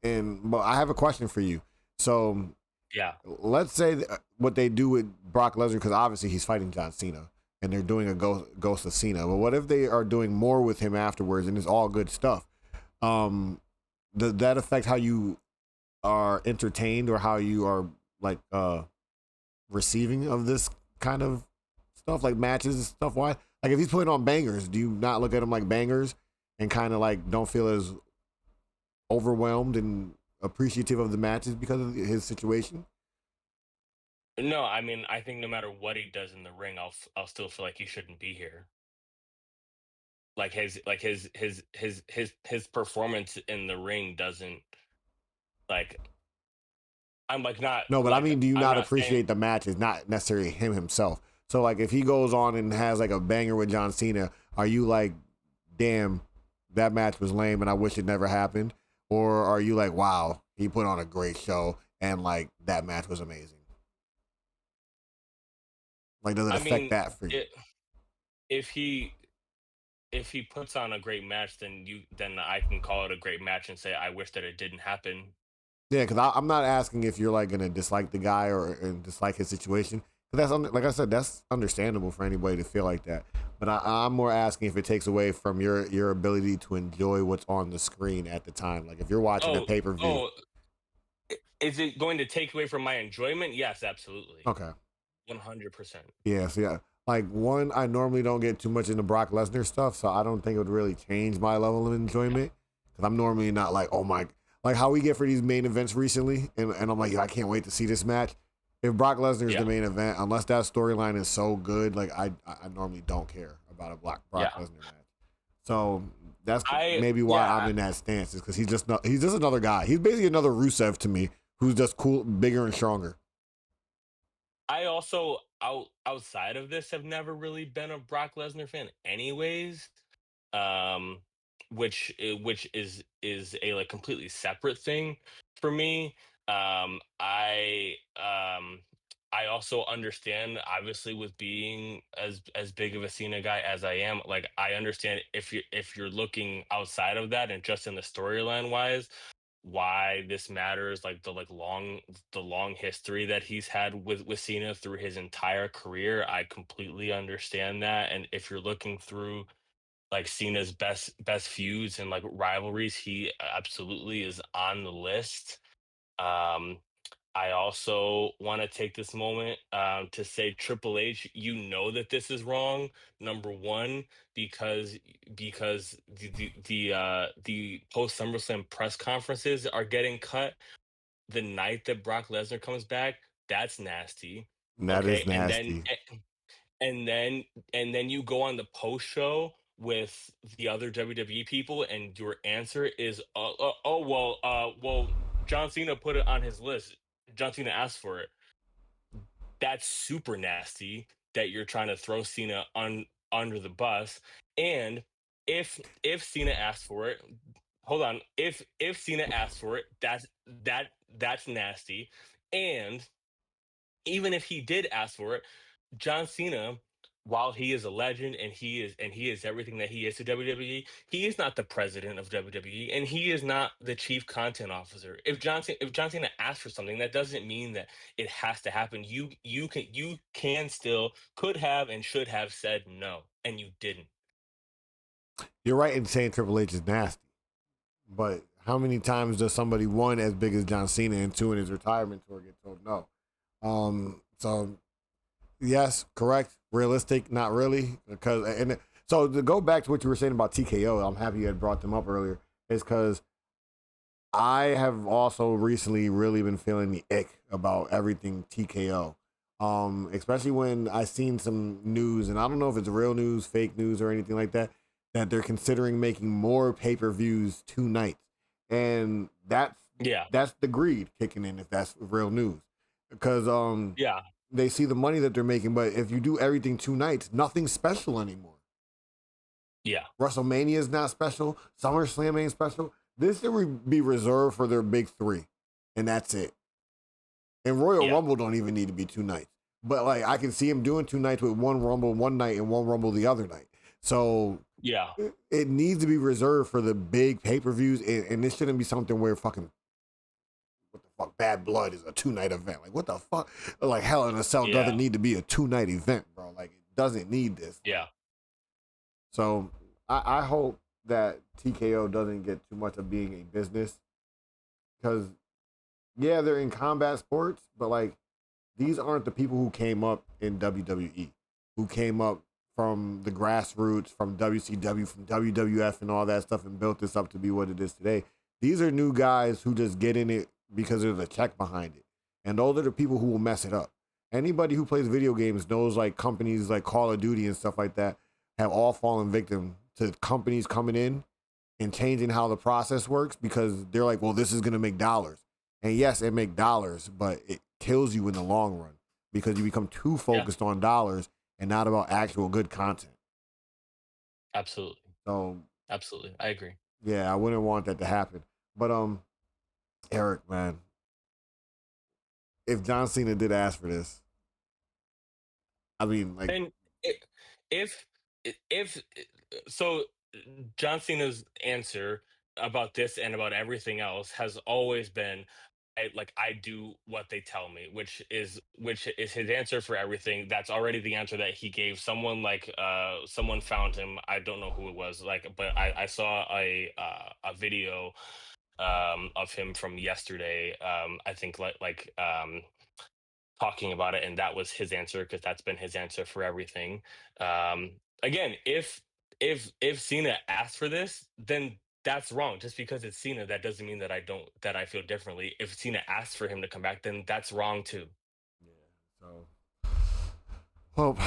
And but I have a question for you. So yeah. let's say what they do with Brock Lesnar, because obviously he's fighting John Cena, and they're doing a ghost of Cena. But what if they are doing more with him afterwards, and it's all good stuff? Um, does that affect how you are entertained or how you are like receiving of this kind of stuff, like matches and stuff? Why? Like if he's putting on bangers, do you not look at him like bangers and kind of like don't feel as overwhelmed and appreciative of the matches because of his situation? No, I mean, I think no matter what he does in the ring, I'll still feel like he shouldn't be here. Like his performance in the ring doesn't like. I'm like not No, but I like mean, do you I'm not not saying. appreciate the matches, not necessarily him himself? So like if he goes on and has like a banger with John Cena, are you like, damn, that match was lame and I wish it never happened? Or are you like, wow, he put on a great show and like that match was amazing? Like, does it I affect mean, that for you? it, if he puts on a great match, then I can call it a great match and say I wish that it didn't happen. Yeah, because I'm not asking if you're like gonna dislike the guy or dislike his situation. 'Cause like I said, that's understandable for anybody to feel like that. But I'm more asking if it takes away from your ability to enjoy what's on the screen at the time. Like if you're watching a Oh, pay per view. oh, Is it going to take away from my enjoyment? Yes, absolutely. Okay. 100%. Yeah, so yeah. Like one, I normally don't get too much into Brock Lesnar stuff, so I don't think it would really change my level of enjoyment. Because I'm normally not like, oh my, like how we get for these main events recently, and I'm like, yeah, I can't wait to see this match. If Brock Lesnar is the Yeah. main event, unless that storyline is so good, like I normally don't care about a Brock Yeah. Lesnar match. So that's I maybe why I'm yeah, in that stance, is because he's just another guy. He's basically another Rusev to me, who's just cool, bigger and stronger. I also outside of this have never really been a Brock Lesnar fan anyways. Um which is a like completely separate thing for me. I also understand, obviously, with being as big of a Cena guy as I am, like I understand if you're looking outside of that and just in the storyline wise, why this matters, like the long history that he's had with Cena through his entire career. I completely understand that. And if you're looking through like Cena's best feuds and like rivalries, he absolutely is on the list. Um I also want to take this moment to say, Triple H, you know that this is wrong. Number one, because the post SummerSlam press conferences are getting cut the night that Brock Lesnar comes back. That's nasty. And that is Okay, nasty. and then and then you go on the post show with the other WWE people, and your answer is, well, John Cena put it on his list. John Cena asked for it. That's super nasty that you're trying to throw Cena under the bus. And if Cena asked for it, hold on. If Cena asked for it, that's nasty. And even if he did ask for it, John Cena, while he is a legend and he is everything that he is to WWE, he is not the president of WWE, and he is not the chief content officer. If John Cena asks for something, that doesn't mean that it has to happen. You can still could have and should have said no, and you didn't. You're right in saying Triple H is nasty, but how many times does somebody, one as big as John Cena and two in his retirement tour, get told no? So yes, correct, realistic, not really, because so to go back to what you were saying about TKO, I'm happy you had brought them up earlier, is because I have also recently really been feeling the ick about everything TKO. Especially when I seen some news, and I don't know if it's real news, fake news, or anything like that, that they're considering making more pay-per-views two nights. And Yeah, that's the greed kicking in, if that's real news. Because yeah, they see the money that they're making, but if you do everything two nights, nothing's special anymore. yeah, WrestleMania is not special. SummerSlam ain't special. This should be reserved for their big three, and that's it. And Royal yeah, Rumble don't even need to be two nights. But like I can see him doing two nights with one Rumble one night and one Rumble the other night. So yeah, it needs to be reserved for the big pay-per-views, and this shouldn't be something where fucking what the fuck, Bad Blood is a two-night event. Like what the fuck? Like Hell in a Cell yeah, doesn't need to be a two-night event, bro. Like it doesn't need this. yeah. So I hope that TKO doesn't get too much of being a business, because yeah, they're in combat sports, but like these aren't the people who came up in WWE, who came up from the grassroots, from WCW, from WWF, and all that stuff, and built this up to be what it is today. These are new guys who just get in it because there's a check behind it, and those are the people who will mess it up. Anybody who plays video games knows, like companies like Call of Duty and stuff like that have all fallen victim to companies coming in and changing how the process works, because they're like, well, this is gonna make dollars. And yes, it make dollars, but it kills you in the long run because you become too Yeah, focused on dollars and not about actual good content. absolutely, So absolutely. I agree. yeah, I wouldn't want that to happen. But Eric, man, if John Cena did ask for this, I mean, like, And I if if so John Cena's answer about this and about everything else has always been, I do what they tell me, which is his answer for everything. That's already the answer that he gave someone, like someone found him. I don't know who it was, like, but I saw a video of him from yesterday. I think talking about it, and that was his answer because that's been his answer for everything. Again, if Cena asked for this, then that's wrong. Just because it's Cena, that doesn't mean that I feel differently. If Cena asked for him to come back, then that's wrong too. Yeah. So, well,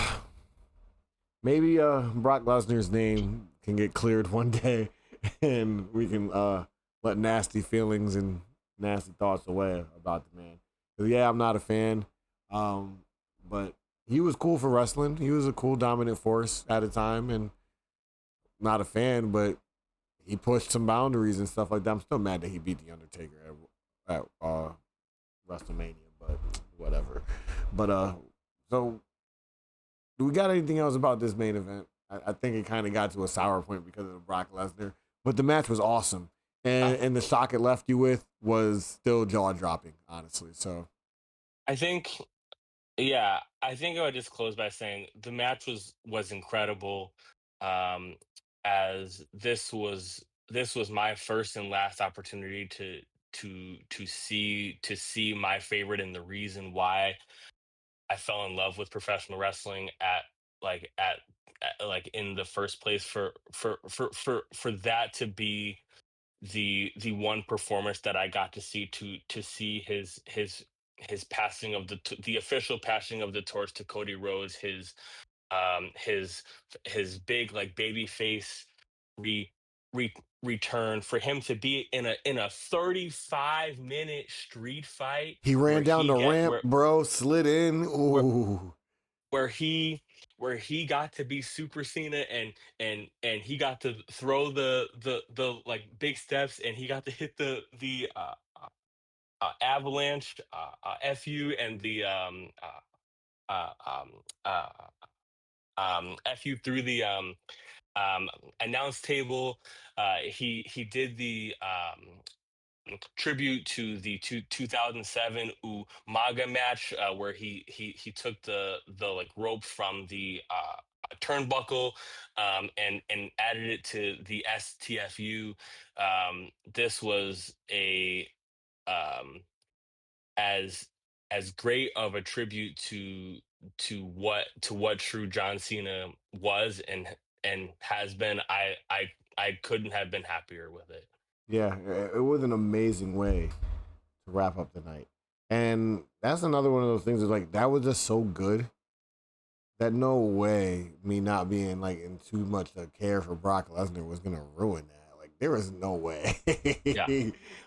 maybe Brock Lesnar's name can get cleared one day, and we can let nasty feelings and nasty thoughts away about the man. 'Cause, yeah, I'm not a fan, but he was cool for wrestling. He was a cool dominant force at a time, and not a fan, but he pushed some boundaries and stuff like that. I'm still mad that he beat the Undertaker at WrestleMania, but whatever. But so do we got anything else about this main event? I think it kind of got to a sour point because of Brock Lesnar, but the match was awesome, Uh, and the shock it left you with was still jaw dropping, honestly. So I think, yeah, I think I would just close by saying the match was incredible. Um, as this was my first and last opportunity to see my favorite and the reason why I fell in love with professional wrestling like at, like in the first place for that to be the one performance that I got to see to see his passing of the official passing of the torch to Cody Rhodes, um his his big like baby face re, re return, for him to be in a 35-minute street fight he where ran down he the get ramp, bro, slid in. where Ooh, where he where he got to be Super Cena, and he got to throw the like big steps, and he got to hit the avalanche, fu, and the uh, um, uh, fu through the um, announce table. He did the tribute to the 2007 Umaga match, where he took the like rope from the turnbuckle, and added it to the STFU. This was a um, as as great of a tribute to what true John Cena was and has been. I couldn't have been happier with it. yeah, it was an amazing way to wrap up the night, and that's another one of those things. Is like that was just so good that no way me not being like in too much to care for Brock Lesnar was gonna ruin that. Like there was no way. Yeah,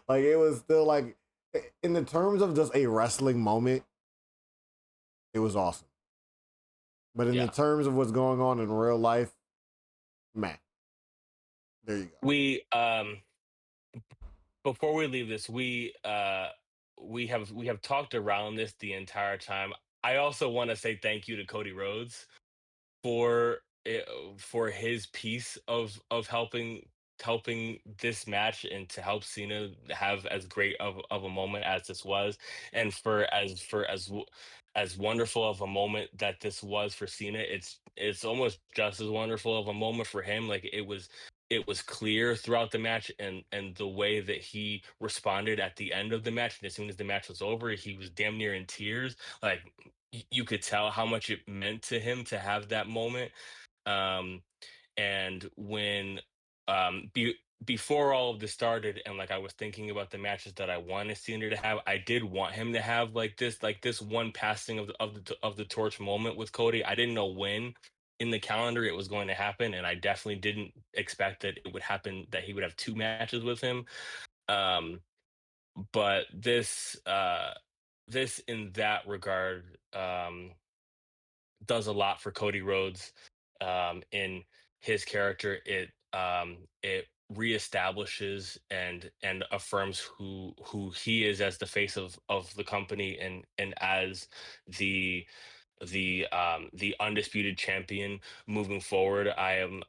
Like it was still like in the terms of just a wrestling moment, it was awesome. But in the yeah. terms of what's going on in real life, man, there you go. We before we leave this, we have talked around this the entire time. I also want to say thank you to Cody Rhodes for it, for his piece of helping this match, and to help Cena have as great of a moment as this was, and for as wonderful of a moment that this was for Cena, it's almost just as wonderful of a moment for him. Like it was clear throughout the match, and the way that he responded at the end of the match, and as soon as the match was over, he was damn near in tears. Like you could tell how much it meant to him to have that moment. Um, and when before all of this started, and like I was thinking about the matches that I wanted Cena to have, I did want him to have like this one passing of the torch moment with Cody. I didn't know when in the calendar it was going to happen, and I definitely didn't expect that it would happen, that he would have two matches with him. Um, but this in that regard does a lot for Cody Rhodes, in his character. It reestablishes and affirms who he is as the face of the company, and as the the undisputed champion moving forward. I'm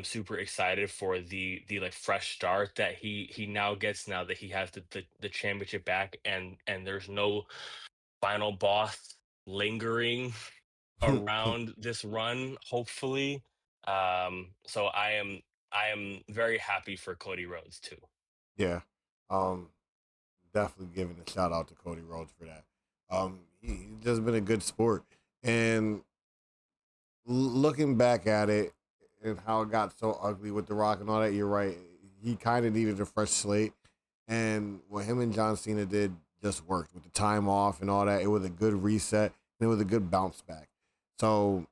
super excited for the like fresh start that he now gets, now that he has the championship back, and there's no final boss lingering around this run, hopefully. So I am very happy for Cody Rhodes too. Yeah. Um, Definitely giving a shout out to Cody Rhodes for that. He's just been a good sport, and looking back at it and how it got so ugly with The Rock and all that, you're right. He kind of needed a fresh slate, and what him and John Cena did just worked with the time off and all that. It was a good reset and it was a good bounce back. So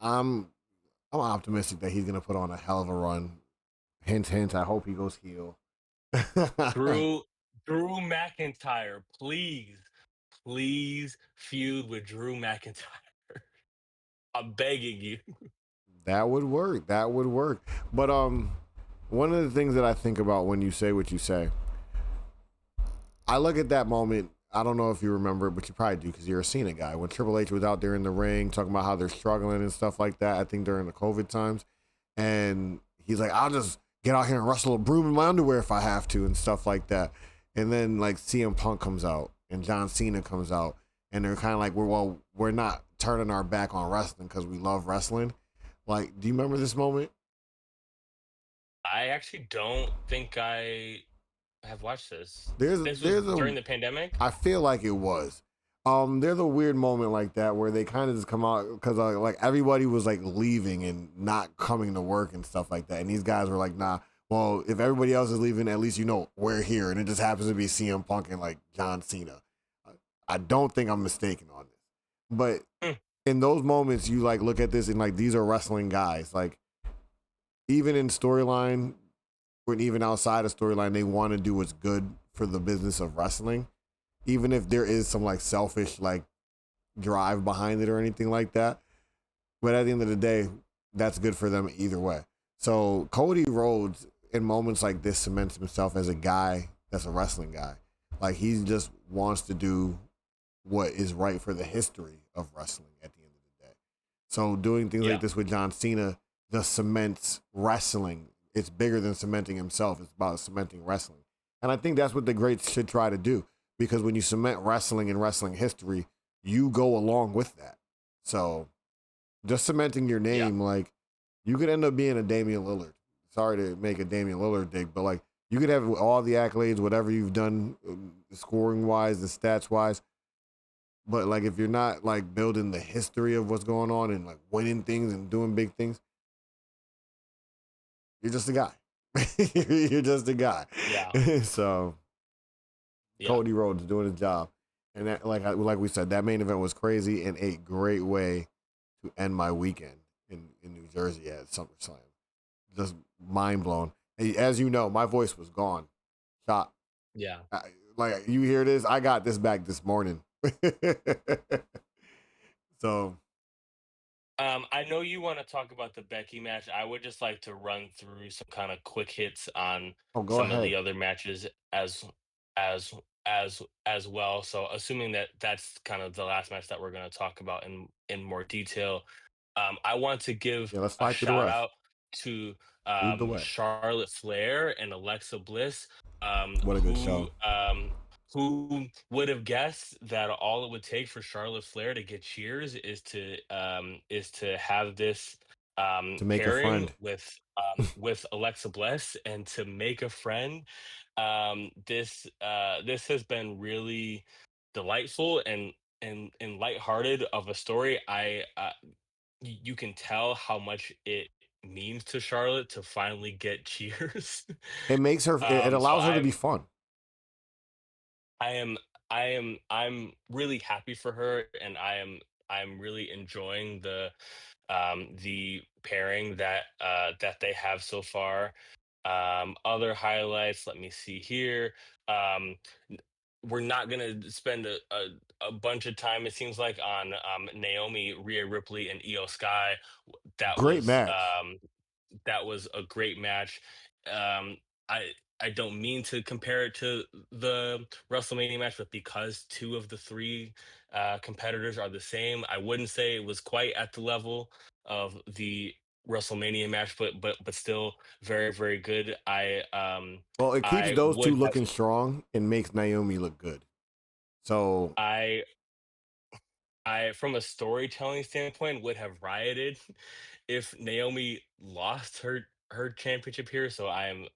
I'm I'm optimistic that he's gonna put on a hell of a run. Hint, hint. I hope he goes heel. Drew Drew McIntyre, please feud with Drew McIntyre. I'm begging you. That would work. That would work. But one of the things that I think about when you say what you say, I look at that moment. I don't know if you remember it, but you probably do because you're a Cena guy. When Triple H was out there in the ring talking about how they're struggling and stuff like that, I think during the COVID times, and he's like, "I'll just get out here and wrestle a broom in my underwear if I have to," and stuff like that. And then like CM Punk comes out and John Cena comes out, and they're kind of like, we're not turning our back on wrestling because we love wrestling." Like, do you remember this moment? I actually don't think I have watched this. There's This was there's a during the pandemic? I feel like it was. There's a weird moment like that where they kind of just come out because like everybody was like leaving and not coming to work and stuff like that, and these guys were like, "Nah, well, if everybody else is leaving, at least you know we're here." And it just happens to be CM Punk and like John Cena. I don't think I'm mistaken on this, but Hmm, in those moments, you like look at this and like these are wrestling guys. Like even in storyline, when even outside of storyline, they want to do what's good for the business of wrestling, even if there is some like selfish like drive behind it or anything like that. But at the end of the day, that's good for them either way. So Cody Rhodes in moments like this cements himself as a guy that's a wrestling guy. Like he just wants to do what is right for the history of wrestling at the end of the day. So doing things like yeah. this with John Cena just cements wrestling. It's bigger than cementing himself. It's about cementing wrestling. And I think that's what the greats should try to do. Because when you cement wrestling and wrestling history, you go along with that. So just cementing your Yeah. name, like you could end up being a Damian Lillard. Sorry to make a Damian Lillard dig, but like you could have all the accolades, whatever you've done, scoring wise, the stats wise. But like if you're not like building the history of what's going on and like winning things and doing big things, you're just a guy. You're just a guy. Yeah. So Yeah. Cody Rhodes doing his job, and that, like we said, that main event was crazy and a great way to end my weekend in New Jersey at SummerSlam. Just mind blown. As you know, my voice was gone, shot. Yeah. Like you hear this, I got this back this morning. So, I know you want to talk about the Becky match. I would just like to run through some kind of quick hits on oh, go some of ahead. the other matches as as well. So assuming that that's kind of the last match that we're going to talk about in more detail, I want to give Yeah, let's a fight through the shout rest. out to Lead the way. Charlotte Flair and Alexa Bliss, What a good show who would have guessed that all it would take for Charlotte Flair to get cheers is to have this to make a pairing friend. with Alexa Bliss and to make a friend. This has been really delightful and lighthearted of a story. You can tell how much it means to Charlotte to finally get cheers. It makes her. It So allows her to be fun. I am I'm really happy for her, and I'm really enjoying the pairing that they have so far. Other highlights, let me see here. Um, we're not gonna spend a bunch of time, it seems like, on Naomi, Rhea Ripley, and Io Sky. That Great was match. that was a great match. Um, I don't mean to compare it to the WrestleMania match, but because two of the three competitors are the same, I wouldn't say it was quite at the level of the WrestleMania match, but still very good. Well, it keeps I those two would have looking strong and makes Naomi look good. So I from a storytelling standpoint would have rioted if Naomi lost her her championship here, so I'm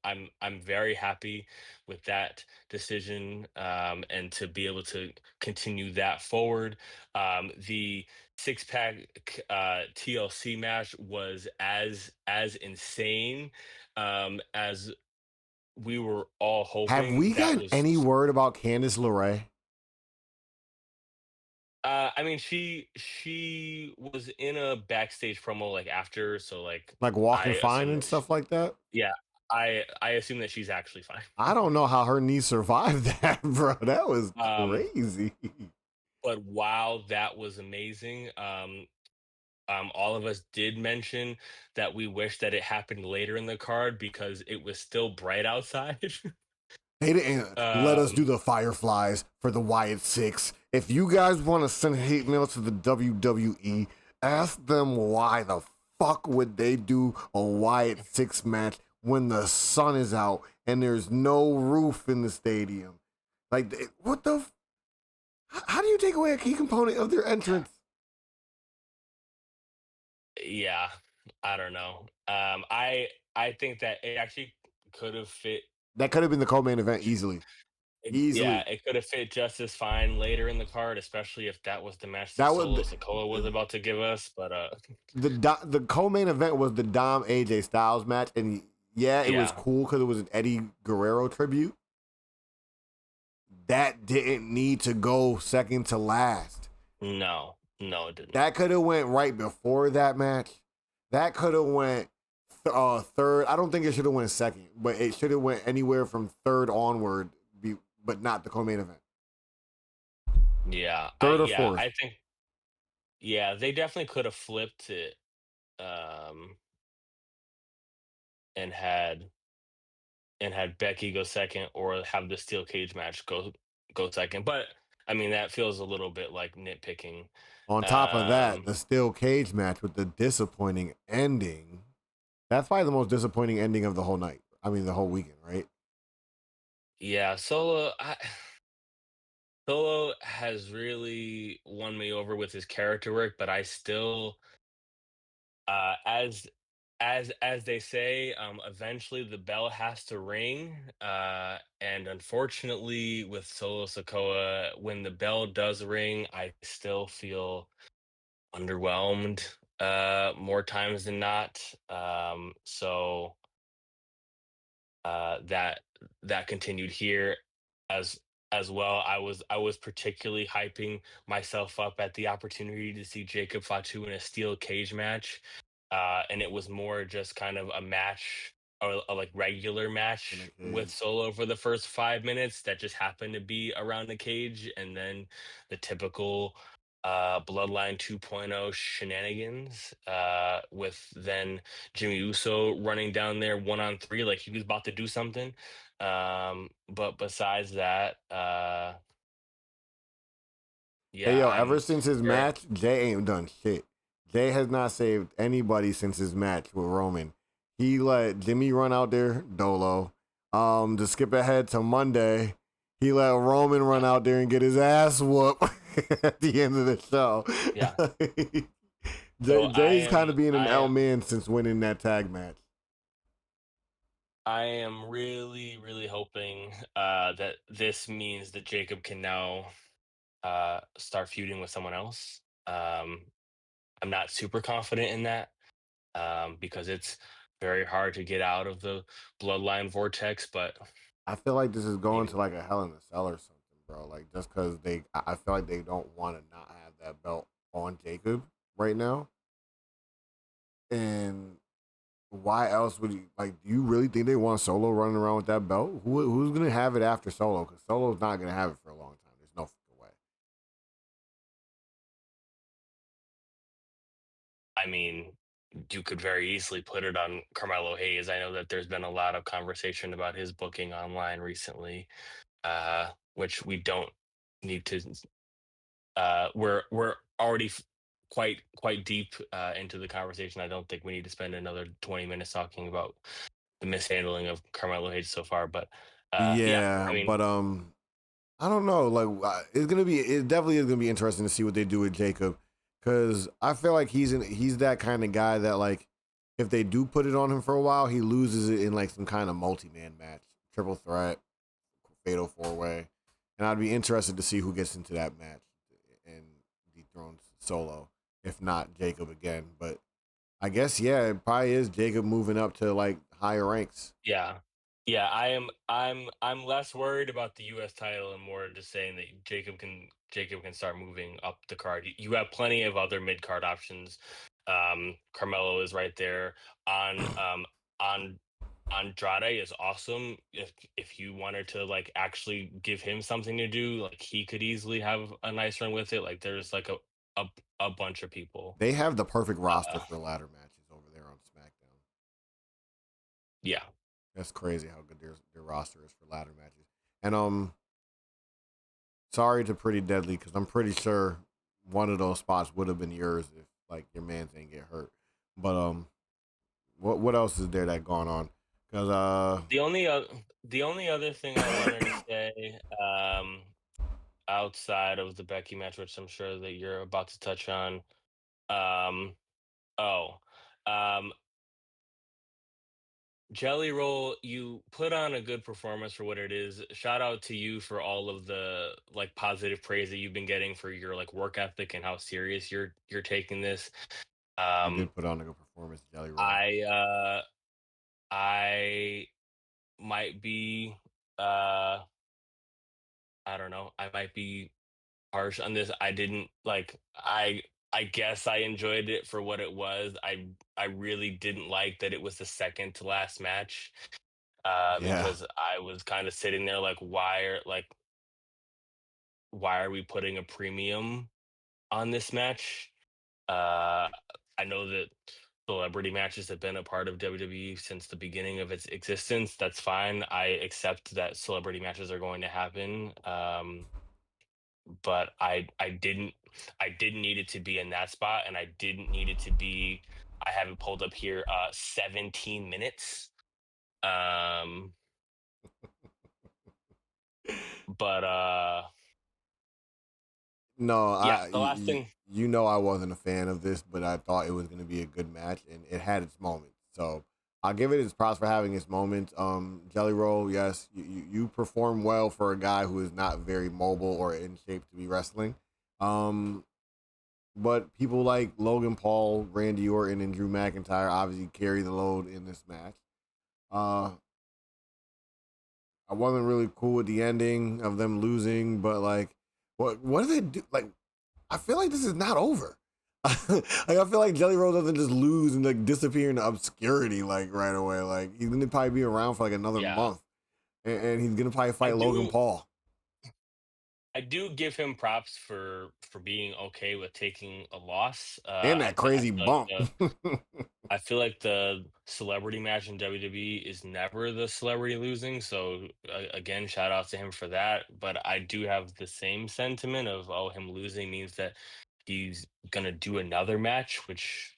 very happy with that decision, and to be able to continue that forward. The six pack TLC match was as insane as we were all Have hoping. we That gotten was any word about Candice LeRae? I mean, she was in a backstage promo like after, so like Like I walking fine assume and that she, stuff like that? yeah, I assume that she's actually fine. I don't know how her knee survived that, bro. That was Um, crazy. but wow, that was amazing. All of us did mention that we wish that it happened later in the card because it was still bright outside. They didn't let us um, do the Fireflies for the Wyatt Six. If you guys want to send hate mail to the WWE, ask them why the fuck would they do a Wyatt Six match when the sun is out and there's no roof in the stadium? Like, what the? How do you take away a key component of their entrance? yeah, I don't know. I think that it actually could have fit. That could have been the co-main event easily, Yeah, easily. it could have fit just as fine later in the card, especially if that was the match that That was Solo Sikoa was about to give us. But the co-main event was the Dom AJ Styles match, and yeah, it was yeah, cool because it was an Eddie Guerrero tribute. That didn't need to go second to last. no, no, it did not. That could have went right before that match. That could have went third. I don't think it should have went second, but it should have went anywhere from third onward, but not the co-main event. Yeah, Third or yeah, fourth. I think yeah, they definitely could have flipped it, um, and had Becky go second, or have the steel cage match go second. But I mean, that feels a little bit like nitpicking. On top of that, Um, the steel cage match with the disappointing ending. That's probably the most disappointing ending of the whole night. I mean, the whole weekend, right? yeah, Solo has really won me over with his character work, but I still, uh, as as they say, eventually the bell has to ring. And unfortunately, with Solo Sokoa, when the bell does ring, I still feel underwhelmed more times than not. So that that continued here as as well. I was particularly hyping myself up at the opportunity to see Jacob Fatu in a steel cage match, and it was more just kind of a match, or a like regular In a match with cage. Solo for the first 5 minutes that just happened to be around the cage, and then the typical Bloodline 2.0 shenanigans, with then Jimmy Uso running down there 1-on-3 like he was about to do something. But besides that, Hey yeah, yo, ever I'm since his very match, Jay ain't done shit. Jay has not saved anybody since his match with Roman. He let Jimmy run out there, Dolo. To skip ahead to Monday, he let Roman run out there and get his ass whooped at the end of the show. yeah. Jay, So Jay's kind of being an L man since winning that tag match. I am really, really hoping that this means that Jacob can now start feuding with someone else. I'm not super confident in that, because it's very hard to get out of the bloodline vortex, but I feel like this is going maybe. to like a Hell in a Cell or something, bro. Like just because I feel like they don't want to not have that belt on Jacob right now. And why else would you like? Do you really think they want Solo running around with that belt? Who's gonna have it after Solo? Because Solo's not gonna have it for a long time. There's no fucking way. I mean, you could very easily put it on Carmelo Hayes. I know that there's been a lot of conversation about his booking online recently, which we don't need to. We're already quite deep into the conversation. I don't think we need to spend another 20 minutes talking about the mishandling of Carmelo Hayes so far. But yeah, I Yeah, mean, but I don't know. Like it definitely is gonna be interesting to see what they do with Jacob, because I feel like he's that kind of guy that like if they do put it on him for a while, he loses it in like some kind of multi-man match, triple threat, fatal four way, and I'd be interested to see who gets into that match and dethrones Solo. If not Jacob again, but I guess yeah, it probably is Jacob moving up to like higher ranks. Yeah. Yeah, I'm less worried about the US title and more just saying that Jacob can start moving up the card. You have plenty of other mid card options. Carmelo is right there. On Andrade is awesome. If you wanted to like actually give him something to do, like he could easily have a nice run with it. Like there's like a, a bunch of people. They have the perfect roster Uh for ladder matches over there on SmackDown. yeah. That's crazy how good their roster is for ladder matches. And sorry to Pretty Deadly because I'm pretty sure one of those spots would have been yours if like your man didn't get hurt. But what else is there that going on? Because The only other thing I wanted to say, outside of the Becky match, which I'm sure that you're about to touch on, um, oh, um, Jelly Roll, you put on a good performance for what it is. Shout out to you for all of the like positive praise that you've been getting for your like work ethic and how serious you're taking this. you Um, did put on a good performance, Jelly Roll. I I might be uh I don't know. I might be harsh on this. I didn't like I guess I enjoyed it for what it was. I really didn't like that it was the second to last match. Yeah, Because I was kind of sitting there like why are we putting a premium on this match? Uh I know that celebrity matches have been a part of WWE since the beginning of its existence. That's fine. I accept that celebrity matches are going to happen. But I didn't need it to be in that spot, and I didn't need it to be. I have it pulled up here. 17 minutes. Um, but no, yeah, the last thing. you know I wasn't a fan of this, but I thought it was going to be a good match, and it had its moments. So I'll give it its props for having its moments. Jelly Roll, yes, you perform well for a guy who is not very mobile or in shape to be wrestling. Um, but people like Logan Paul, Randy Orton, and Drew McIntyre obviously carry the load in this match. Uh, I wasn't really cool with the ending of them losing, but like, what do they do? Like, I feel like this is not over. Like, I feel like Jelly Roll doesn't just lose and like disappear into obscurity like right away. Like he's gonna probably be around for like another Yeah, month, and he's gonna probably I fight Logan do. Paul I do give him props for being okay with taking a loss. and that crazy bump. I feel like the celebrity match in WWE is never the celebrity losing. So again, shout out to him for that. But I do have the same sentiment of him losing means that he's gonna do another match, which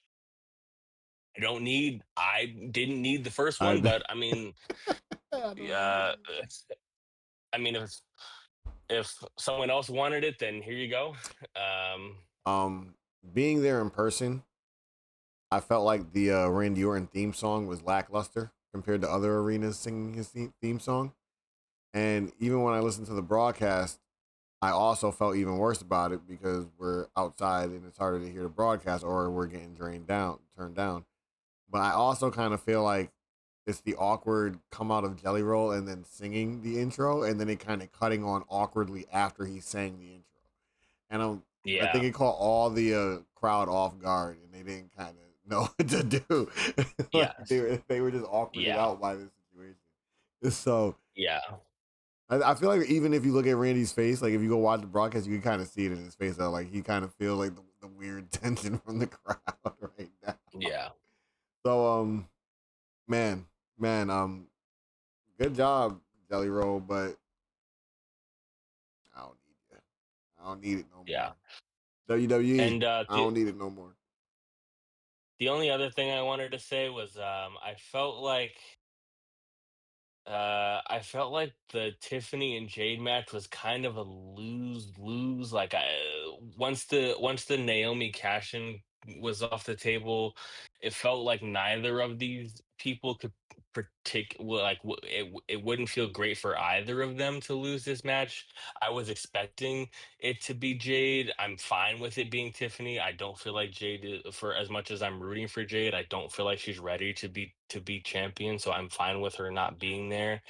I don't need. I didn't need the first I, one, but I mean, I don't need yeah. it. I mean, if someone else wanted it, then here you go. Um, being there in person, I felt like the Randy Orton theme song was lackluster compared to other arenas singing his theme song. And even when I listened to the broadcast, I also felt even worse about it because we're outside and it's harder to hear the broadcast or we're getting turned down. But I also kind of feel like it's the awkward come out of Jelly Roll and then singing the intro and then it kind of cutting on awkwardly after he sang the intro. And I think Yeah, it caught all the crowd off guard and they didn't kind of know what to do. Like yes, they were just awkwarded yeah, out by this situation. So yeah, I feel like even if you look at Randy's face, like if you go watch the broadcast, you can kind of see it in his face. Though, like he kind of feels like the weird tension from the crowd right now. yeah, So man, man, good job, Jelly Roll, but I don't need you. I don't need it no yeah. more. WWE, And I don't need it no more. the only other thing I wanted to say was I felt like the Tiffany and Jade match was kind of a lose lose. Like once the Naomi cash in was off the table, it felt like neither of these people could it wouldn't feel great for either of them to lose this match. I was expecting it to be Jade. I'm fine with it being Tiffany. I don't feel like for as much as I'm rooting for Jade, I don't feel like she's ready to be champion. So I'm fine with her not being there.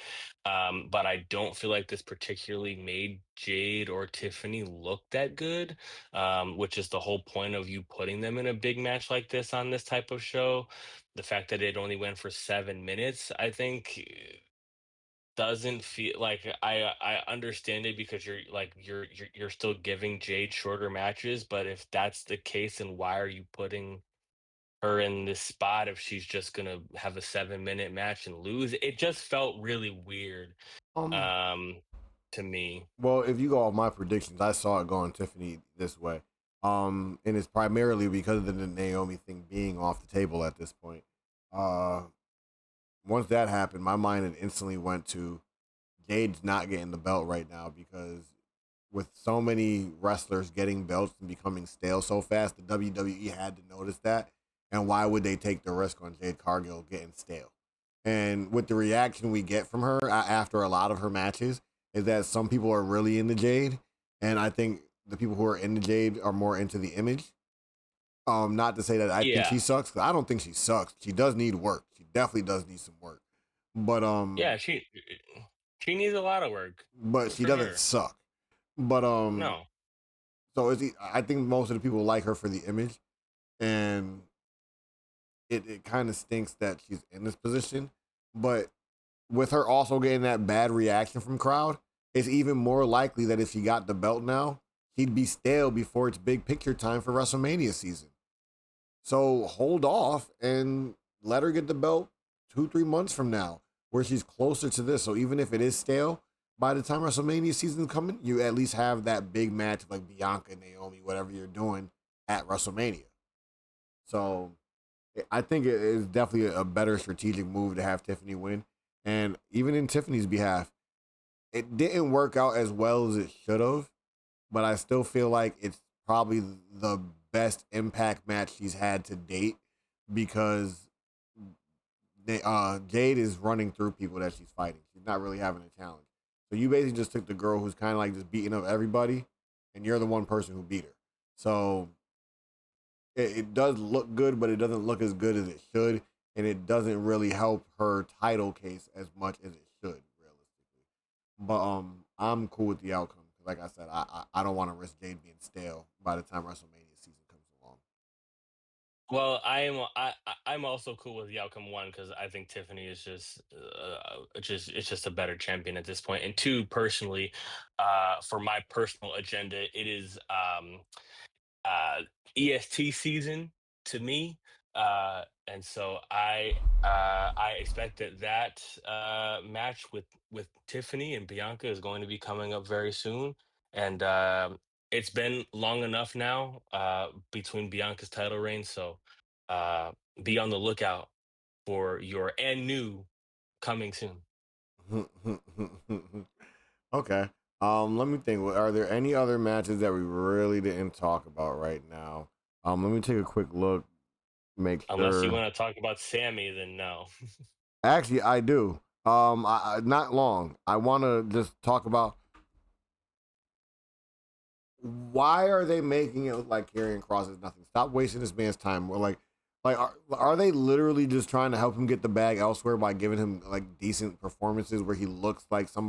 But I don't feel like this particularly made Jade or Tiffany look that good, which is the whole point of you putting them in a big match like this on this type of show. The fact that it only went for 7 minutes, I think, doesn't feel like I understand it because you're still giving Jade shorter matches, but if that's the case, then why are you putting her in this spot if she's just gonna have a 7-minute match and lose? It just felt really weird Um, um to me. well, if you go off my predictions, I saw it going Tiffany this way. And it's primarily because of the Naomi thing being off the table at this point. Uh, Once that happened, my mind had instantly went to Jade's not getting the belt right now because with so many wrestlers getting belts and becoming stale so fast, the WWE had to notice that. And why would they take the risk on Jade Cargill getting stale? And with the reaction we get from her after a lot of her matches, is that some people are really into Jade, and I think the people who are into Jade are more into the image. Not to say that I think Yeah. she sucks, 'cause I don't think she sucks. She does need work. She definitely does need some work, but Yeah, she needs a lot of work she for doesn't sure. suck. But No. so I think most of the people like her for the image, and it kind of stinks that she's in this position. But with her also getting that bad reaction from crowd, it's even more likely that if she got the belt now, she'd be stale before it's big picture time for WrestleMania season. So hold off and let her get the belt 2-3 months from now, where she's closer to this. So even if it is stale, by the time WrestleMania season's coming, you at least have that big match like Bianca, Naomi, whatever you're doing at WrestleMania. So I think it is definitely a better strategic move to have Tiffany win. And even in Tiffany's behalf, it didn't work out as well as it should have, but I still feel like it's probably the best impact match she's had to date because Jade is running through people that she's fighting. She's not really having a challenge. So you basically just took the girl who's kind of like just beating up everybody, and you're the one person who beat her. So it does look good, but it doesn't look as good as it should, and it doesn't really help her title case as much as it should, realistically. But I'm cool with the outcome. Like I said, I don't want to risk Jade being stale by the time WrestleMania season comes along. Well, I'm also cool with the outcome, one, because I think Tiffany is just it's just a better champion at this point. And two, personally, for my personal agenda, it is uh, EST season to me, and so I expect that match with Tiffany and Bianca is going to be coming up very soon, and it's been long enough now between Bianca's title reign, so uh, be on the lookout for your and new coming soon. Okay. Let me think. Are there any other matches that we really didn't talk about right now? Let me take a quick look. Make Unless you sure. want to talk about Sammy, then no. Actually, I do. Not long. I want to just talk about why are they making it look like Karrion Cross is nothing? Stop wasting this man's time. We're like are they literally just trying to help him get the bag elsewhere by giving him like decent performances where he looks like some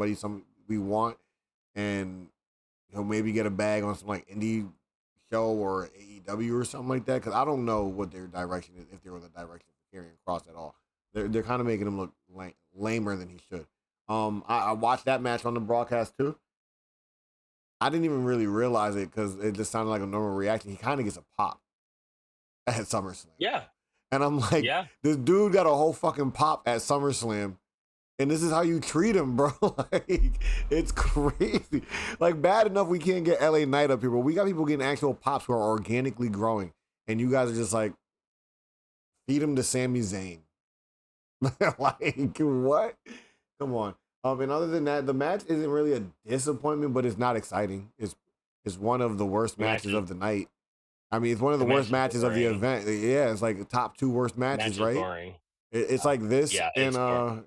we want, and he'll maybe get a bag on some like indie show or AEW or something like that? Because I don't know what their direction is, if there was a direction for Karrion Cross at all. They're kind of making him look lamer than he should. I watched that match on the broadcast too. I didn't even really realize it because it just sounded like a normal reaction. He kind of gets a pop at SummerSlam. Yeah, And I'm like, yeah. this dude got a whole fucking pop at SummerSlam. And this is how you treat him, bro. Like, it's crazy. Like, bad enough we can't get LA Knight up here, but we got people getting actual pops who are organically growing. And you guys are just like, feed him to Sami Zayn. Like, what? Come on. And other than that, the match isn't really a disappointment, but it's not exciting. It's one of the worst Match matches of the night. I mean, it's one of the The worst match is matches of the boring. event. Yeah, it's like the top 2 worst matches, Match is right? boring. It's like this Yeah, and it's boring.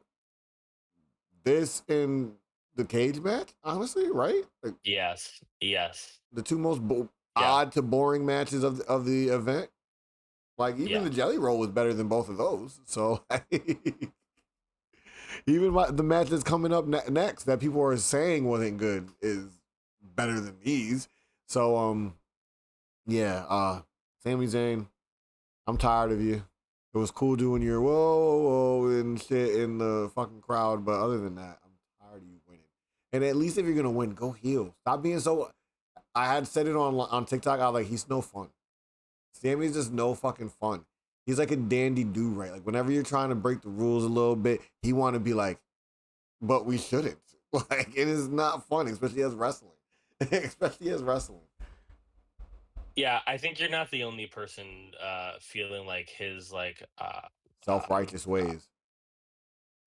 this and the cage match, honestly, right? Like Yes. Yes. the two most Yeah. odd to boring matches of the event. Like even Yeah. the Jelly Roll was better than both of those. So even the match that's coming up next that people are saying wasn't good is better than these. So yeah, Sami Zayn, I'm tired of you. It was cool doing your whoa, whoa, and shit in the fucking crowd, but other than that, I'm tired of you winning. And at least if you're gonna win, go heel. Stop being so. I had said it on TikTok. I was like, he's no fun. Sammy's just no fucking fun. He's like a dandy dude, right? Like whenever you're trying to break the rules a little bit, he want to be like, but we shouldn't. Like it is not fun, especially as wrestling. Especially as wrestling. Yeah, I think you're not the only person feeling like his Self-righteous ways.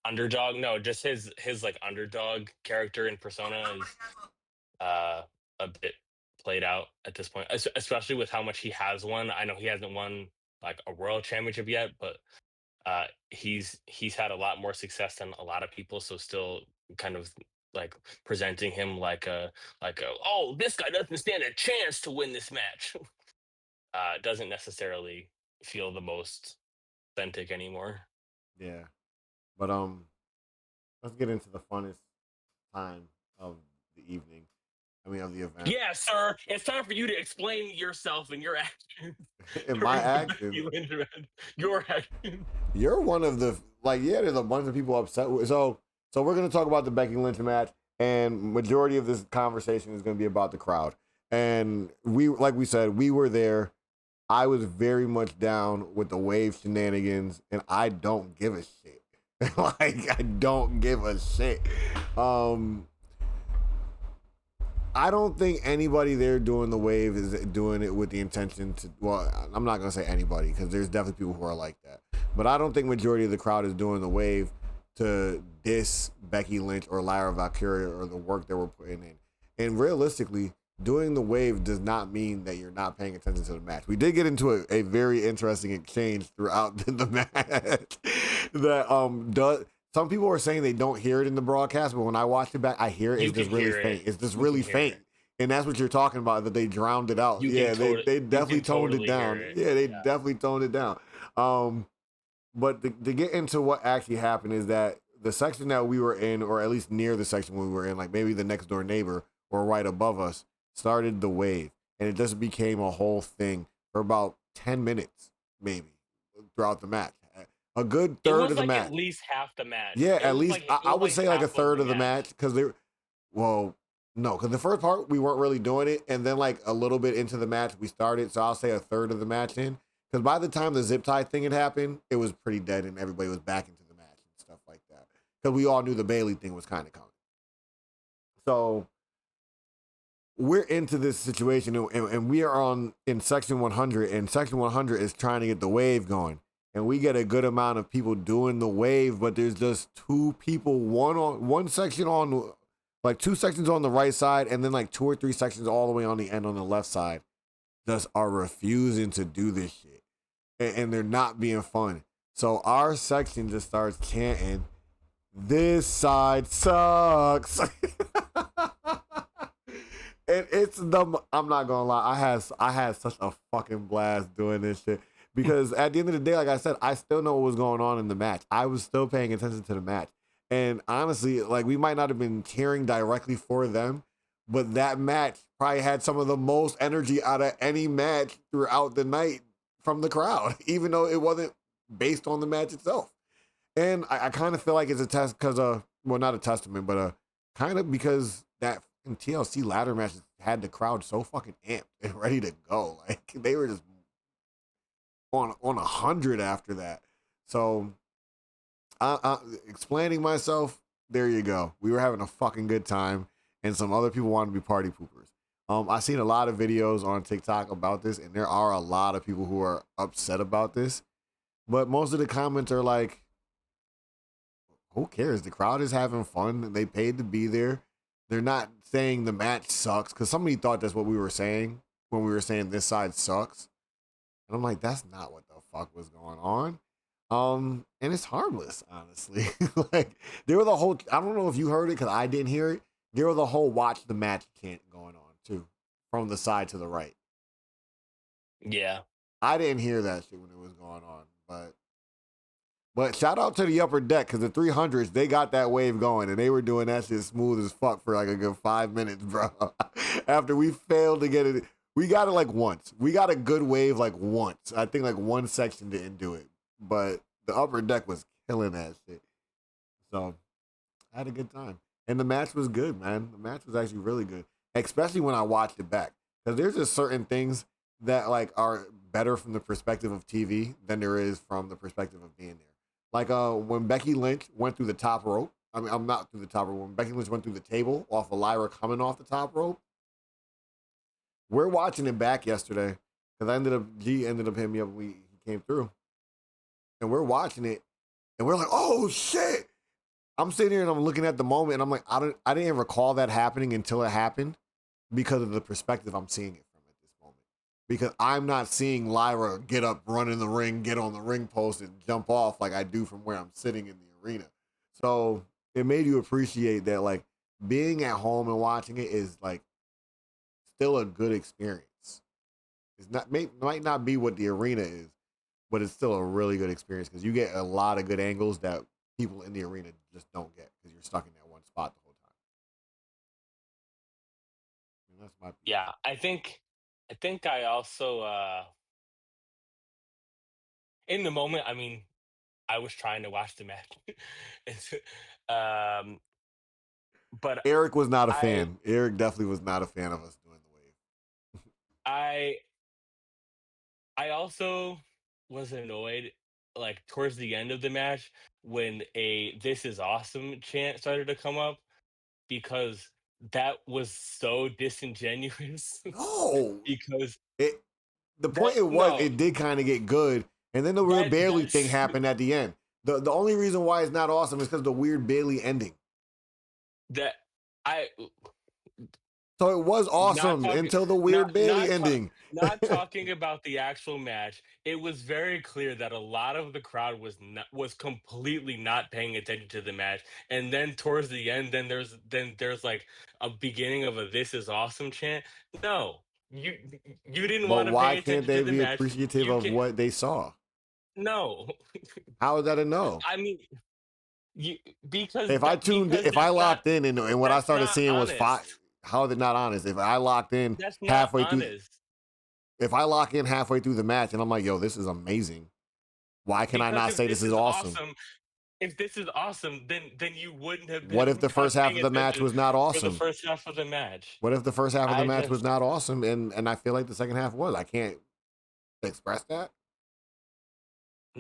underdog. No, just his like underdog character and persona is uh a bit played out at this point, especially with how much he has won. I know he hasn't won like a world championship yet, but he's had a lot more success than a lot of people. So still kind of like presenting him like a, oh, this guy doesn't stand a chance to win this match. Doesn't necessarily feel the most authentic anymore. Yeah. But let's get into the funnest time of the evening. I mean of the event. Yeah, sir. It's time for you to explain yourself and your actions In my during the actions, Becky Lynch event. Your actions. you're one of the like yeah, there's a bunch of people upset with so we're gonna talk about the Becky Lynch match, and majority of this conversation is gonna be about the crowd. And we like we said, we were there. I was very much down with the wave shenanigans, and I don't give a shit. Like I don't give a shit. I don't think anybody there doing the wave is doing it with the intention to. Well, I'm not gonna say anybody because there's definitely people who are like that, but I don't think majority of the crowd is doing the wave to diss Becky Lynch or Lyra Valkyria or the work that we're putting in. And realistically, doing the wave does not mean that you're not paying attention to the match. We did get into a very interesting exchange throughout the match that does. Some people are saying they don't hear it in the broadcast, but when I watch it back, I hear it. You It's can just really hear it. faint. It's just You really can hear faint. it. And that's what you're talking about, that they drowned it out. You can Yeah, totally. they You definitely can toned it totally hear down. it. Yeah, they Yeah. definitely toned it down. But to get into what actually happened is that the section that we were in, or at least near the section we were in, like maybe the next door neighbor or right above us, started the wave. And it just became a whole thing for about 10 minutes, maybe, throughout the match. A good It third was of the like match. at least half the match. Yeah, It at was least like I would say like a half of third the of the match because they, well, no, because the first part we weren't really doing it, and then like a little bit into the match we started. So I'll say a third of the match in, because by the time the zip tie thing had happened, it was pretty dead, and everybody was back into the match and stuff like that. Because we all knew the Bailey thing was kind of coming. So we're into this situation, and we are on in section 100, and section 100 is trying to get the wave going. And we get a good amount of people doing the wave, but there's just two people, one section on, like two sections on the right side, and then like two or three sections all the way on the end on the left side, just are refusing to do this shit, and they're not being fun. So our section just starts chanting, "This side sucks." And it's the, I'm not gonna lie, I had such a fucking blast doing this shit. Because at the end of the day, like I said, I still know what was going on in the match. I was still paying attention to the match. And honestly, like we might not have been cheering directly for them, but that match probably had some of the most energy out of any match throughout the night from the crowd, even though it wasn't based on the match itself. And I kind of feel like it's a test because well, not a testament, but kind of because that TLC ladder match had the crowd so fucking amped and ready to go. Like they were just on 100 after that. So explaining myself, there you go. We were having a fucking good time, and some other people wanted to be party poopers. I've seen a lot of videos on TikTok about this, and there are a lot of people who are upset about this. But most of the comments are like, who cares? The crowd is having fun. They paid to be there. They're not saying the match sucks, because somebody thought that's what we were saying when we were saying this side sucks. And I'm like, that's not what the fuck was going on. And it's harmless, honestly. Like there was a whole, I don't know if you heard it because I didn't hear it. There was a whole watch the match chant going on too, from the side to the right. Yeah. I didn't hear that shit when it was going on, but shout out to the upper deck because the 300s, they got that wave going and they were doing that shit smooth as fuck for like a good 5 minutes, bro. After we failed to get it, we got it like once. We got a good wave like once. I think like one section didn't do it, but the upper deck was killing that shit. So I had a good time. And the match was good, man. The match was actually really good, especially when I watched it back. Because there's just certain things that like are better from the perspective of TV than there is from the perspective of being there. Like when Becky Lynch went through the top rope. I mean, I'm not through the top rope. When Becky Lynch went through the table off of Lyra coming off the top rope. We're watching it back yesterday because G ended up hitting me up when he came through. And we're watching it and we're like, oh shit. I'm sitting here and I'm looking at the moment and I'm like, I didn't recall that happening until it happened because of the perspective I'm seeing it from at this moment. Because I'm not seeing Lyra get up, run in the ring, get on the ring post and jump off like I do from where I'm sitting in the arena. So it made you appreciate that like being at home and watching it is like still a good experience. It's not might not be what the arena is, but it's still a really good experience because you get a lot of good angles that people in the arena just don't get because you're stuck in that one spot the whole time. And that's my Yeah. I think I also in the moment, I mean, I was trying to watch the match. It's, um but Eric was not a I fan. Eric definitely was not a fan of us doing the wave. I I also was annoyed like towards the end of the match when a "This is awesome" chant started to come up because that was so disingenuous. No, Because it. The that point it was, no, it did kind of get good, and then the weird Bailey thing that's happened at the end. The only reason why it's not awesome is because the weird Bailey ending. that I So it was not awesome talking until the weird Bailey not ta- ending. not talking about the actual match. It was very clear that a lot of the crowd was completely not paying attention to the match. And then towards the end, then there's like a beginning of a "This is awesome" chant. No, you you didn't But want to why pay can't attention to they the be match. appreciative You of can what they saw? no. How is that a no? I mean, you If I that's not locked in and what I started seeing was five, honest. how is it not honest? If I locked in That's not halfway through, honest. if I lock in halfway through the match and I'm like, yo, this is amazing. Why can I Because not say this is awesome? if this is awesome, then you wouldn't have What if been the first half paying of the match attention was not for the awesome? first half of the match. What if the first half of the I match was just not awesome and I feel like the second half was? I can't express that.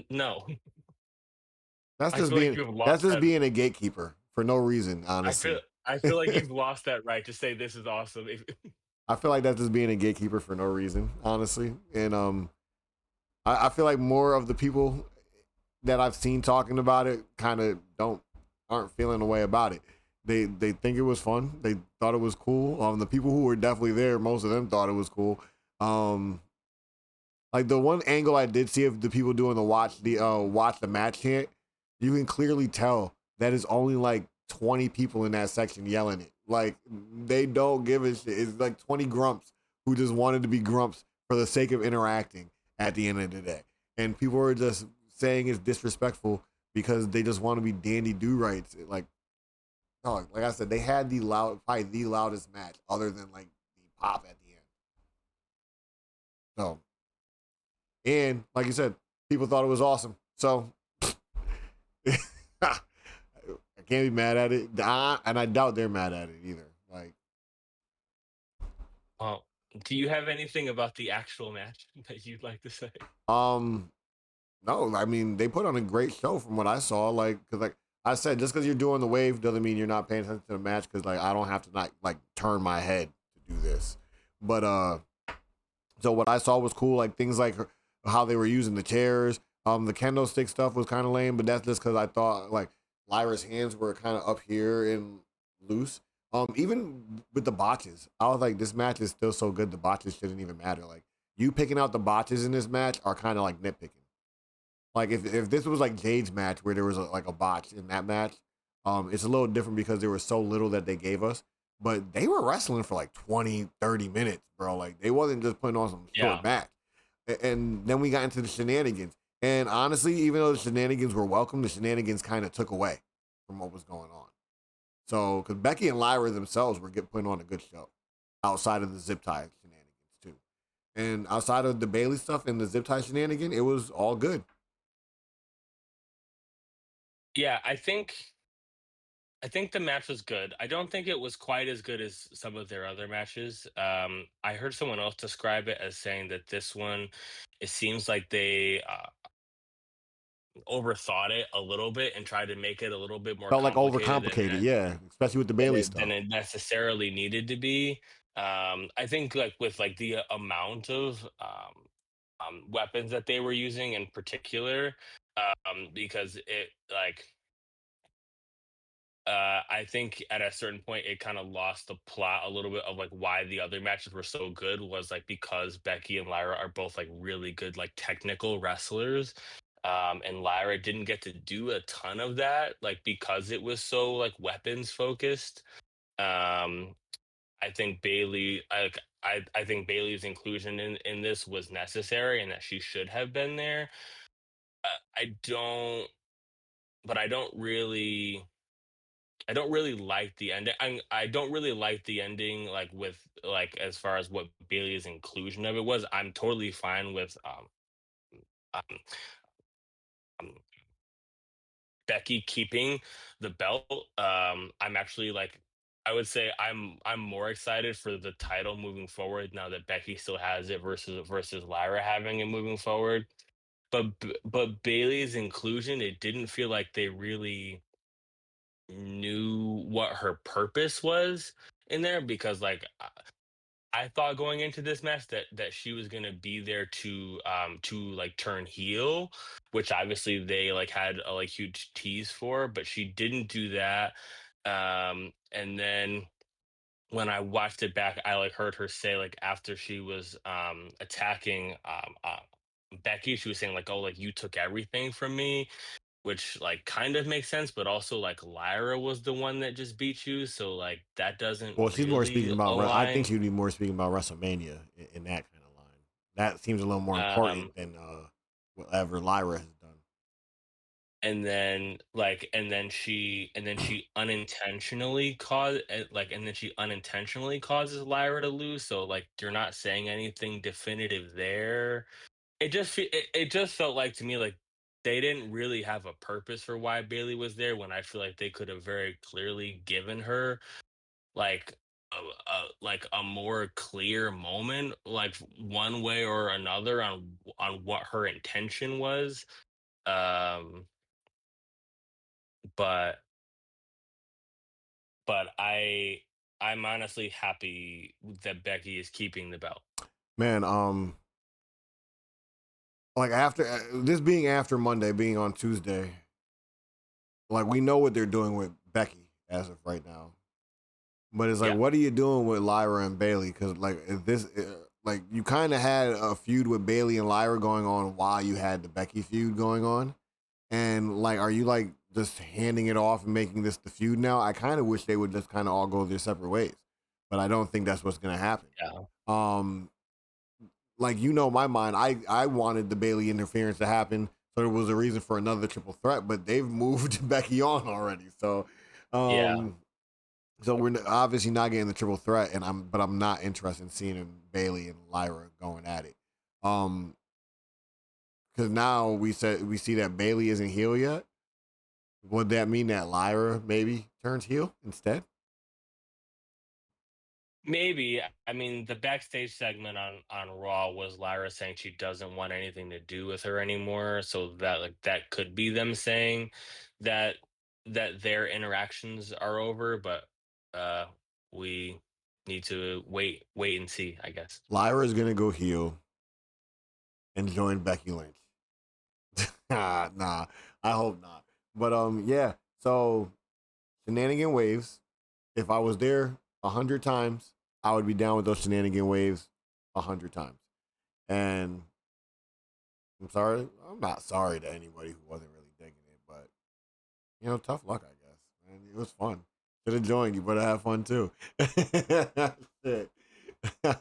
no. I That's feel like you've lost just that. being a gatekeeper for no reason, I feel honestly. I feel like you've lost that right to say this is awesome. I feel like that's just being a gatekeeper for no reason, honestly. And I feel like more of the people that I've seen talking about it kind of aren't feeling the way about it. They think it was fun. They thought it was cool. The people who were definitely there, most of them thought it was cool. Um, like the one angle I did see of the people doing the watch the match chant, you can clearly tell that is only like 20 people in that section yelling it. Like they don't give a shit. It's like 20 grumps who just wanted to be grumps for the sake of interacting at the end of the day. And people are just saying it's disrespectful because they just want to be dandy do rights. Like, oh, like I said, they had probably the loudest match other than like the pop at the end. So, and like you said, people thought it was awesome. So I can't be mad at it, and I doubt they're mad at it either. Like, Well, do you have anything about the actual match that you'd like to say? um, no, I mean they put on a great show from what I saw. Like, cause like I said, just because you're doing the wave doesn't mean you're not paying attention to the match. Cause like I don't have to not like turn my head to do this. But so what I saw was cool. Like things like how they were using the chairs. The kendo stick stuff was kind of lame, but that's just because I thought like Lyra's hands were kind of up here and loose. Even with the botches, I was like, this match is still so good. The botches shouldn't even matter. Like you picking out the botches in this match are kind of like nitpicking. Like if this was like Jade's match where there was like a botch in that match, it's a little different because there was so little that they gave us. But they were wrestling for like 20, 30 minutes, bro. Like they wasn't just putting on some short Yeah. match. And then we got into the shenanigans. And honestly, even though the shenanigans were welcome, the shenanigans kind of took away from what was going on. So, because Becky and Lyra themselves were putting on a good show outside of the zip tie shenanigans too. And outside of the Bailey stuff and the zip tie shenanigan, it was all good. Yeah, I think the match was good. I don't think it was quite as good as some of their other matches. I heard someone else describe it as saying that this one, it seems like they overthought it a little bit and tried to make it a little bit more Felt like complicated overcomplicated, yeah, especially with the Bailey than stuff. it necessarily needed to be. I think like with like the amount of weapons that they were using in particular, because it like I think at a certain point it kind of lost the plot a little bit of like why the other matches were so good was like because Becky and Lyra are both like really good like technical wrestlers. And Lyra didn't get to do a ton of that like because it was so like weapons focused. Um I think I think Bailey's inclusion in this was necessary and that she should have been there. I don't but I don't really like the ending. I don't really like the ending, like with like as far as what Bailey's inclusion of it was. I'm totally fine with um, um Becky keeping the belt. I'm actually like I would say I'm more excited for the title moving forward now that Becky still has it versus Lyra having it moving forward. But Bailey's inclusion, it didn't feel like they really knew what her purpose was in there because like I thought going into this match that she was gonna be there to like turn heel, which obviously they like had a like huge tease for, but she didn't do that. And then when I watched it back, I like heard her say like after she was attacking Becky, she was saying like, "Oh, like you took everything from me," which like kind of makes sense, but also like Lyra was the one that just beat you, so like that doesn't Well, she's more speaking really about. I think align. she would be more speaking about WrestleMania in that kind of line. That seems a little more Um, important than whatever Lyra has done. and then she unintentionally caused like and then she unintentionally causes Lyra to lose. So like you're not saying anything definitive there. It just felt like to me like they didn't really have a purpose for why Bailey was there when I feel like they could have very clearly given her like like a more clear moment like one way or another on what her intention was. um but I'm honestly happy that Becky is keeping the belt. Man, like after this being after Monday, being on Tuesday, like we know what they're doing with Becky as of right now. But it's like, Yeah. what are you doing with Lyra and Bailey? Because like if this, like you kind of had a feud with Bailey and Lyra going on while you had the Becky feud going on, and like, are you like just handing it off and making this the feud now? I kind of wish they would just kind of all go their separate ways, but I don't think that's what's gonna happen. Yeah. Um, like my mind, I wanted the Bailey interference to happen, so there was a reason for another triple threat, but they've moved Becky on already, so Yeah. um so we're obviously not getting the triple threat, and I'm not interested in seeing Bailey and Lyra going at it. Um, because now we see that Bailey isn't heel yet. Would that mean that Lyra maybe turns heel instead? Maybe. I mean, the backstage segment on Raw was Lyra saying she doesn't want anything to do with her anymore. So that like that could be them saying that their interactions are over, but uh we need to wait and see, I guess. Lyra is gonna go heel and join Becky Lynch. Nah, I hope not. But yeah. So shenanigan waves. If I was there 100 times, I would be down with those shenanigan waves 100 times. And I'm sorry, I'm not sorry to anybody who wasn't really digging it, but tough luck, I guess. Man, it was fun. Should have joined you, but I have fun too. Shit.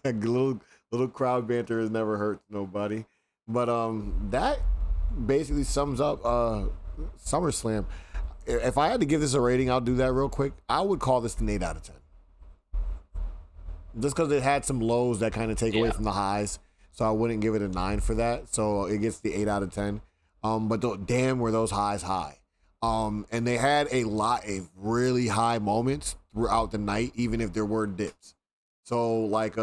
little little crowd banter has never hurt nobody. But that basically sums up SummerSlam. If I had to give this a rating, I'll do that real quick. I would call this an 8 out of 10. Just because it had some lows that kind of take away Yeah. from the highs. So I wouldn't give it a 9 for that. So it gets the 8 out of 10. But damn, were those highs high. And they had a lot of really high moments throughout the night, even if there were dips. So like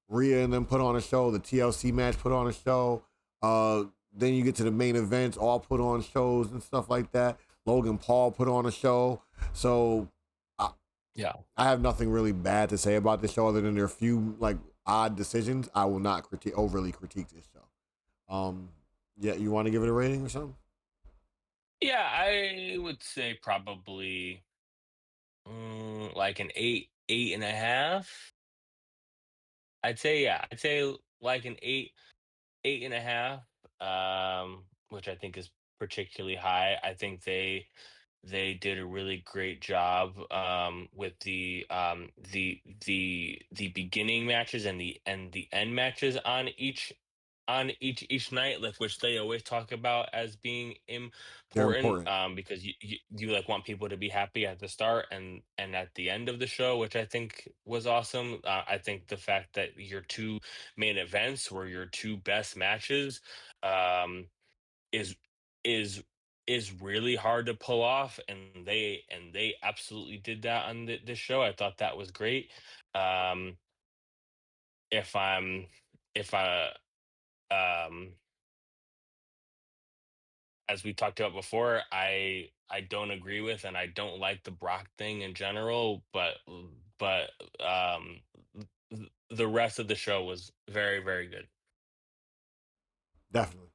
Rhea and them put on a show, the TLC match put on a show. Then you get to the main events, all put on shows and stuff like that. Logan Paul put on a show. So Yeah. I have nothing really bad to say about this show other than there are a few like odd decisions. I will not overly critique this show. Yeah, you want to give it a rating or something? Yeah, I would say probably like an 8.5. I'd say, yeah, I'd say like an 8.5, which I think is particularly high. I think they did a really great job with the beginning matches and the end matches on each night, like, which they always talk about as being They're important, important. because you like want people to be happy at the start and at the end of the show, which I think was awesome. I think the fact that your two main events were your two best matches, um is is is really hard to pull off, and they absolutely did that on this show. I thought that was great. um if I'm if I um As we talked about before, I don't agree with, and I don't like the Brock thing in general, but the rest of the show was very, very good. Definitely.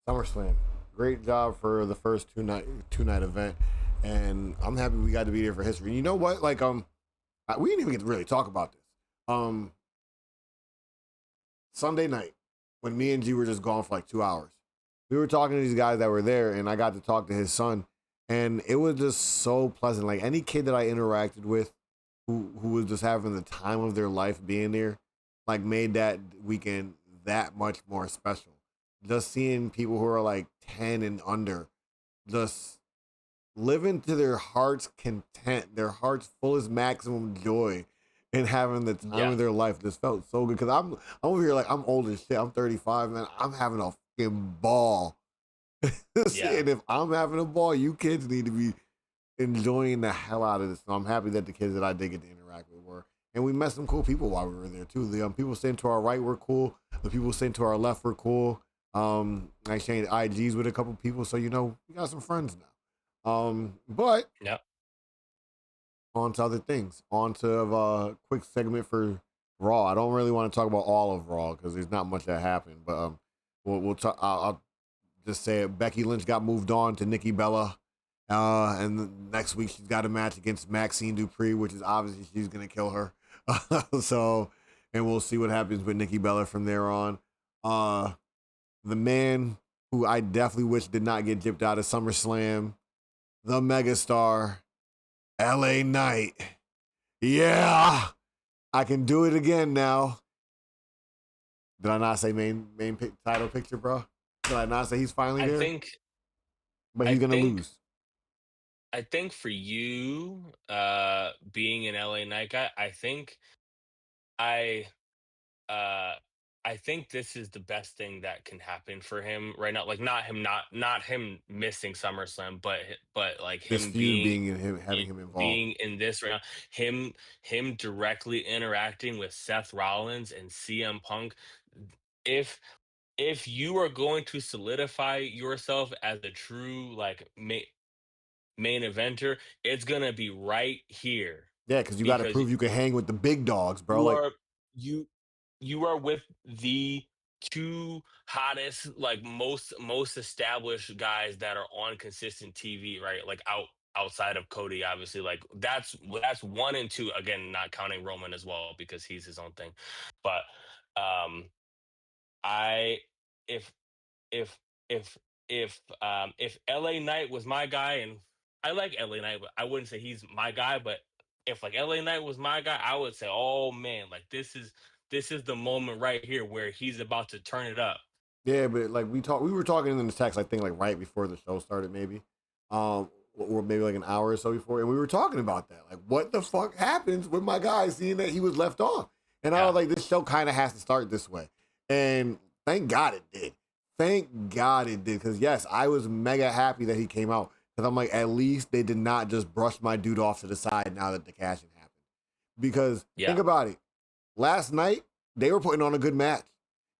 SummerSlam. Great job for the first two night event. And I'm happy we got to be there for history. And you know what? Like, we didn't even get to really talk about this. Um, Sunday night, when me and G were just gone for like 2 hours, we were talking to these guys that were there, and I got to talk to his son, and it was just so pleasant. Like any kid that I interacted with, who was just having the time of their life being there, like made that weekend that much more special. Just seeing people who are like 10 and under, just living to their heart's content, their heart's fullest maximum joy, and having the time Yeah. of their life just felt so good. Cause I'm over here like I'm old as shit. I'm 35, man. I'm having a fucking ball. Yeah. And if I'm having a ball, you kids need to be enjoying the hell out of this. And I'm happy that the kids that I did get to interact with were. And we met some cool people while we were there too. The people sitting to our right were cool. The people sitting to our left were cool. I exchanged IGs with a couple people, so we got some friends now. But Yeah. on to other things. On to a quick segment for Raw. I don't really want to talk about all of Raw because there's not much that happened. But we'll talk. I'll just say it. Becky Lynch got moved on to Nikki Bella. And next week she's got a match against Maxine Dupree, which is obviously she's gonna kill her. So, and we'll see what happens with Nikki Bella from there on. The man who I definitely wish did not get gypped out of SummerSlam, the megastar, LA Knight. Yeah, I can do it again now. Did I not say title picture, bro? Did I not say he's finally I there? think But I he's gonna think lose. I think for you, being an LA Knight guy, I uh I think this is the best thing that can happen for him right now. Like, not him missing SummerSlam, but like This him feud being in him, having him involved. being in this right now, him directly interacting with Seth Rollins and CM Punk. If if you are going to solidify yourself as a true, like, main eventer, it's gonna be right here, Yeah, because you got to because prove you can hang with the big dogs, bro. you Like, are you you are with the two hottest, like, most established guys that are on consistent TV, right? Like, outside of Cody, obviously, like that's one and two. Again, not counting Roman as well because he's his own thing. But um, I if if if if LA Knight was my guy, and I like LA Knight, but I wouldn't say he's my guy. But if like LA Knight was my guy, I would say, oh man, like this is the moment right here where he's about to turn it up. Yeah, but like we were talking in the text, I think like right before the show started, maybe, or maybe like an hour or so before, and we were talking about that, like what the fuck happens with my guy seeing that he was left off, and I Yeah, was like, this show kind of has to start this way, and thank God it did. Thank God it did, because yes, I was mega happy that he came out, because I'm like, at least they did not just brush my dude off to the side now that the cashing happened, because think yeah, about it, last night they were putting on a good match.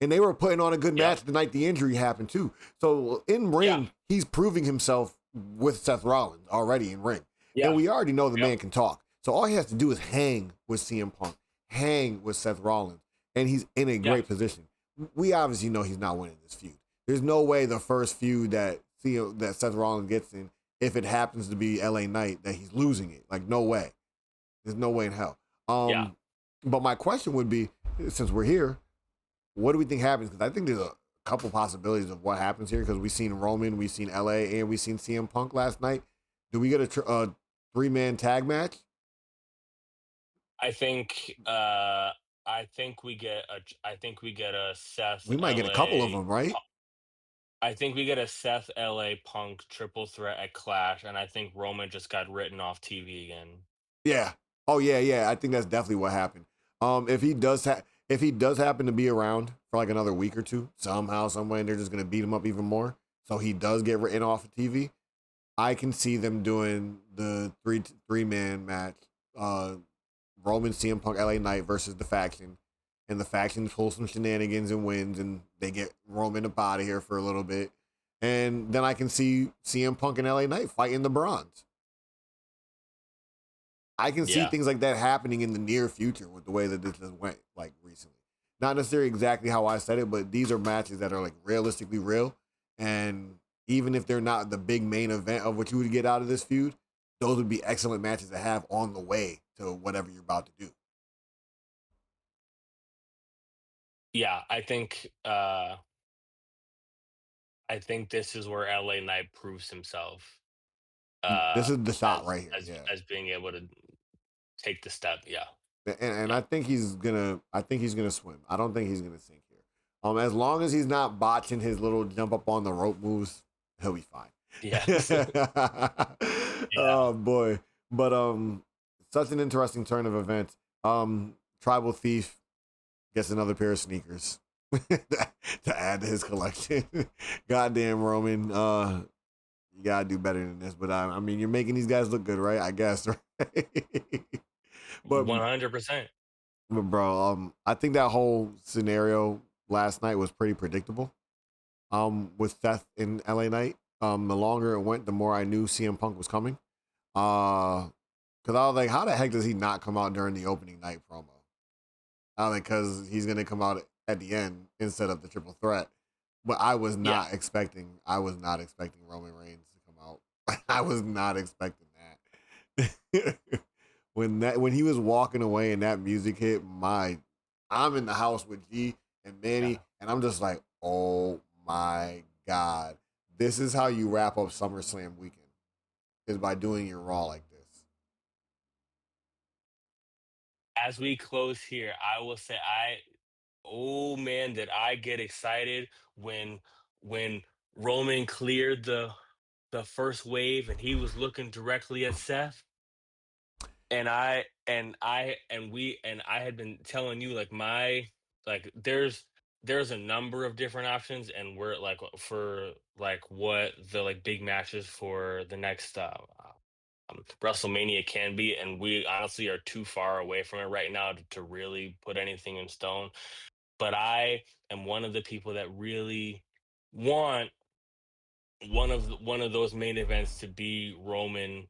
And they were putting on a good yep, match the night the injury happened too. So in yeah, ring, he's proving himself with Seth Rollins already in ring. And yeah, we already know the yep, man can talk. So all he has to do is hang with CM Punk, hang with Seth Rollins, and he's in a yeah, great position. We obviously know he's not winning this feud. There's no way the first feud that Seth Rollins gets in, if it happens to be LA Knight, that he's losing it. Like no way. There's no way in hell. yeah. But my question would be, since we're here, what do we think happens? Because I think there's a couple possibilities of what happens here. Because we've seen Roman, we've seen LA, and we've seen CM Punk last night. Do we get a 3-man tag match? I think I think we get a Seth We might get a couple of LA. them, right? I think we get a Seth LA Punk triple threat at Clash, and I think Roman just got written off TV again. Yeah. Oh yeah, yeah. I think that's definitely what happened. If he does happen to be around for like another week or two, somehow, some way, and they're just gonna beat him up even more, so he does get written off of TV. I can see them doing the three man match. Uh, Roman, CM Punk, LA Knight versus the faction, and the faction pulls some shenanigans and wins, and they get Roman up out of here for a little bit, and then I can see CM Punk and LA Knight fighting the bronze. I can see Yeah, things like that happening in the near future with the way that this just went like recently. Not necessarily exactly how I said it, but these are matches that are like realistically real, and even if they're not the big main event of what you would get out of this feud, those would be excellent matches to have on the way to whatever you're about to do. yeah. I think this is where LA Knight proves himself This is the shot as right here. Yeah. as being able to take the step. Yeah, And yeah, I think he's gonna swim. I don't think he's gonna sink here. As long as he's not botching his little jump up on the rope moves, he'll be fine. yes, yeah. Oh boy. But such an interesting turn of events. Tribal Thief gets another pair of sneakers to add to his collection. Goddamn Roman. You gotta do better than this. But I mean, you're making these guys look good, right? I guess, right? but 100%. But bro, I think that whole scenario last night was pretty predictable. With Seth in LA Knight. The longer it went, the more I knew CM Punk was coming. Because I was like, how the heck does he not come out during the opening night promo? I was like, because he's gonna come out at the end instead of the triple threat. But Yeah, I was not expecting Roman Reigns to come out. I was not expecting that. When he was walking away and that music hit, I'm in the house with G and Manny, yeah. and I'm just like, oh my god, this is how you wrap up SummerSlam weekend, is by doing your Raw like this. As we close here, I will say oh man, did I get excited when Roman cleared the first wave and he was looking directly at Seth, and I had been telling you like there's a number of different options, and we're like for like what the like big matches for the next WrestleMania can be, and we honestly are too far away from it right now to really put anything in stone. But I am one of the people that really want one of those main events to be Roman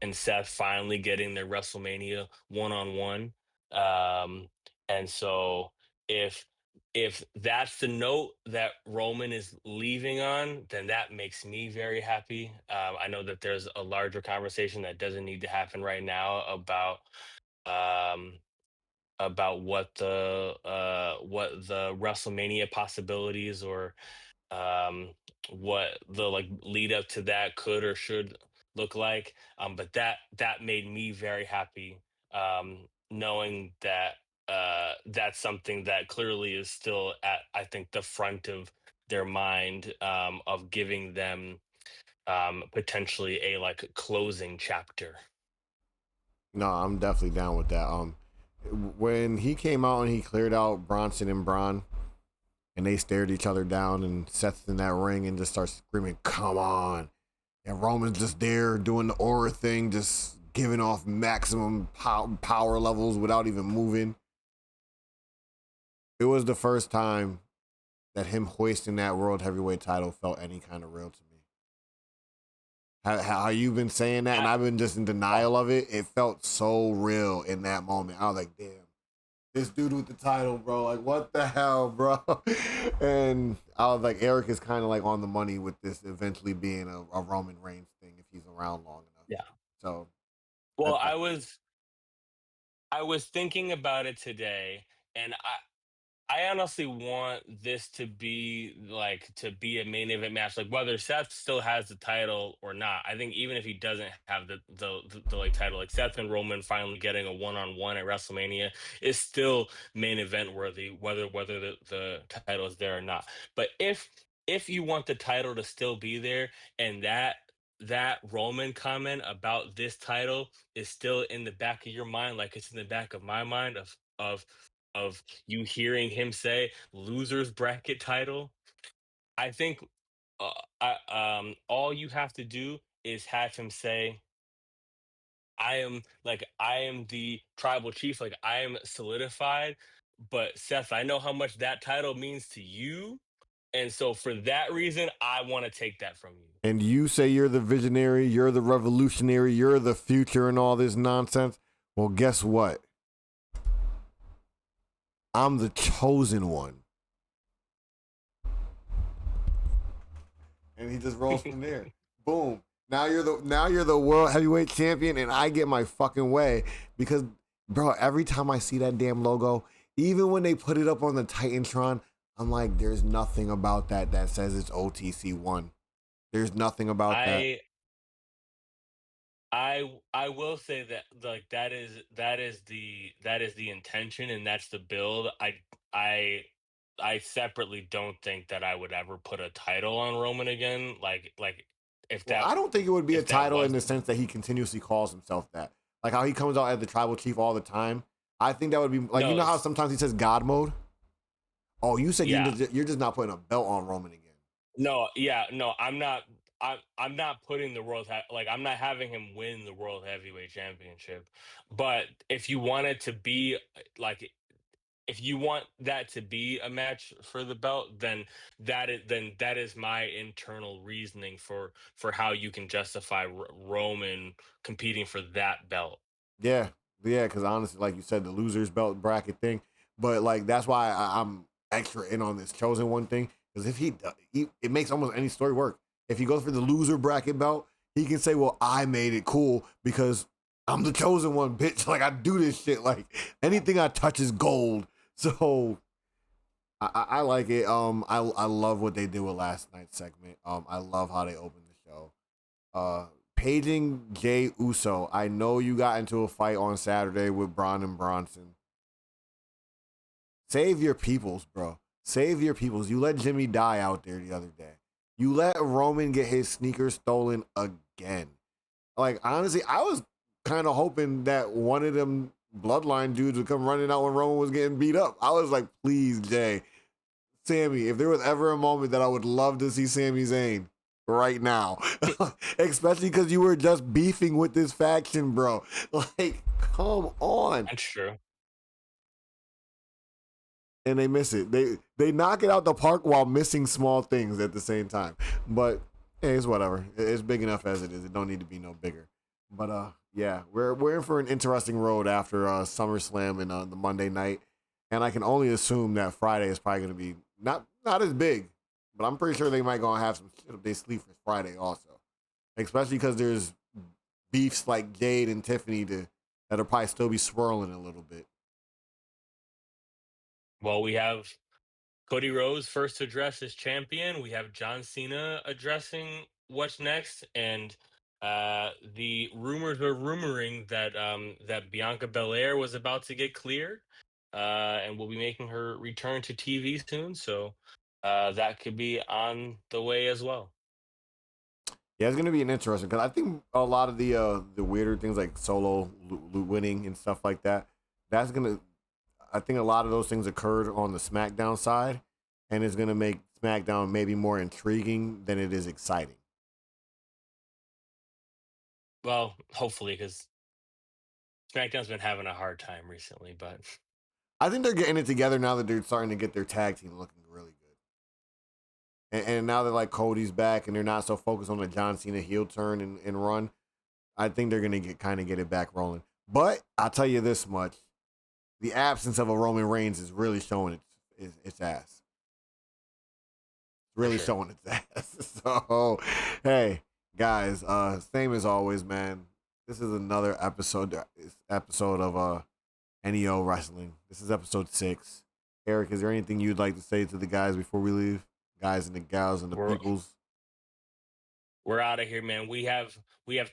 and Seth finally getting their WrestleMania one on one. And so if if that's the note that Roman is leaving on, then that makes me very happy. I know that there's a larger conversation that doesn't need to happen right now um, about what the WrestleMania possibilities, or what the like lead up to that could or should look like. But that made me very happy, knowing that that's something that clearly is still at, I think, the front of their mind, of giving them potentially a like closing chapter. No, I'm definitely down with that. When he came out and he cleared out Bronson and Braun, and they stared each other down, and Seth's in that ring and just starts screaming, "Come on!" And Roman's just there doing the aura thing, just giving off maximum power levels without even moving. It was the first time that him hoisting that world heavyweight title felt any kind of real to me. How you've been saying that, and I, I've been just in oh, denial of it. It felt so real in that moment. I was like, damn, this dude with the title, bro. Like, what the hell, bro? And I was like, Eric is kind of like on the money with this eventually being a Roman Reigns thing if he's around long enough. yeah. So, I, Well, I, I was thinking about it today, and I honestly want this to be a main event match, like whether Seth still has the title or not. I think even if he doesn't have the like title, like Seth and Roman finally getting a one-on-one at WrestleMania is still main event worthy, whether the title is there or not. But if you want the title to still be there, and that Roman comment about this title is still in the back of your mind, like it's in the back of my mind, of you hearing him say losers bracket title. I think all you have to do is have him say, I am the tribal chief, like I am solidified. But Seth, I know how much that title means to you. And so for that reason, I want to take that from you. and you say you're the visionary, you're the revolutionary, you're the future, and all this nonsense. Well, guess what? I'm the chosen one. And he just rolls from there. Boom. Now you're the world heavyweight champion, and I get my fucking way because, bro, every time I see that damn logo, even when they put it up on the Titantron, I'm like, there's nothing about that says it's OTC one. There's nothing about that. I I will say that like that is the intention, and that's the build. I I separately don't think that I would ever put a title on Roman again. Like if Well, that I don't think it would be a if that title in was the sense that he continuously calls himself that. Like how he comes out as the tribal chief all the time. I think that would be like, you no know how sometimes he says God mode? Oh, you said yeah you're just not putting a belt on Roman again. no yeah no I'm not putting like I'm not having him win the world heavyweight championship. But if you want it to be like if you want that to be a match for the belt, then that is my internal reasoning for how you can justify Roman competing for that belt. Yeah, yeah, because honestly, like you said, the losers belt bracket thing, but like that's why I'm extra in on this chosen one thing because if it makes almost any story work. If he goes for the loser bracket belt, he can say, "Well, I made it cool because I'm the chosen one, bitch. Like I do this shit. Like anything I touch is gold." So I like it. I love what they did with last night's segment. I love how they opened the show. Paging Jay Uso. I know you got into a fight on Saturday with Braun and Bronson. Save your peoples, bro. Save your peoples. You let Jimmy die out there the other day. You let Roman get his sneakers stolen again. Like, honestly, I was kind of hoping that one of them bloodline dudes would come running out when Roman was getting beat up. I was like, please, Jay, Sammy, if there was ever a moment that I would love to see Sami Zayn right now, especially because you were just beefing with this faction, bro. Like, come on. That's true. And they miss it. They knock it out the park while missing small things at the same time. But hey, it's whatever. It's big enough as it is. It don't need to be no bigger. But yeah, we're in for an interesting road after SummerSlam and the Monday night. And I can only assume that Friday is probably going to be not as big, but I'm pretty sure they might gonna have some shit up their sleeve for Friday also, especially because there's beefs like Jade and Tiffany that'll probably still be swirling a little bit. Well, we have Cody Rhodes first to address as champion. We have John Cena addressing what's next, and the rumors are rumoring that that Bianca Belair was about to get cleared, and will be making her return to TV soon. So that could be on the way as well. Yeah, it's gonna be an interesting because I think a lot of the weirder things like solo winning and stuff like that. That's gonna I think a lot of those things occurred on the SmackDown side, and it's gonna make SmackDown maybe more intriguing than it is exciting. Well, hopefully, because SmackDown's been having a hard time recently, but I think they're getting it together now that they're starting to get their tag team looking really good. And now that like Cody's back and they're not so focused on the John Cena heel turn and run, I think they're gonna get it back rolling. But I'll tell you this much: the absence of a Roman Reigns is really showing its ass. for Really sure. showing its ass. So, hey guys, same as always, man. This is another episode of NEO Wrestling. This is episode 6. Eric, is there anything you'd like to say to the guys before we leave? Guys and the gals and the We're peoples. we're out of here, man. We have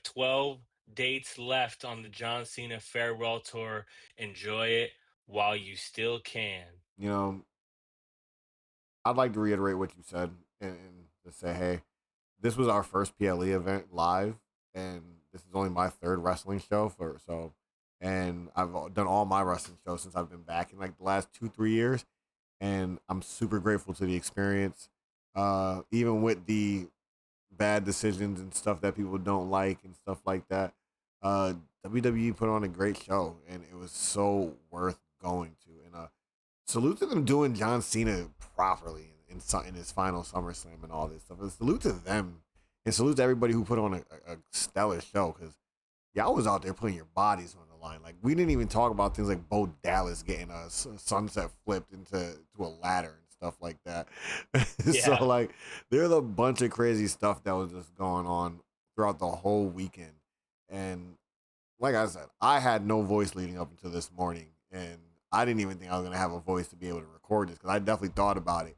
12 dates left on the John Cena farewell tour. Enjoy it while you still can. You know, I'd like to reiterate what you said and to say, hey, this was our first PLE event live, and this is only my third wrestling show for so, and I've done all my wrestling shows since I've been back in like the last 2-3 years, and I'm super grateful to the experience. Even with the bad decisions and stuff that people don't like and stuff like that, uh, WWE put on a great show, and it was so worth going to. And salute to them doing John Cena properly in his final SummerSlam and all this stuff. And salute to them, and salute to everybody who put on a stellar show because y'all was out there putting your bodies on the line. Like we didn't even talk about things like Bo Dallas getting a sunset flipped to a ladder and stuff like that. So Yeah. like there's a bunch of crazy stuff that was just going on throughout the whole weekend, and like I said, I had no voice leading up until this morning, and I didn't even think I was gonna have a voice to be able to record this because I definitely thought about it.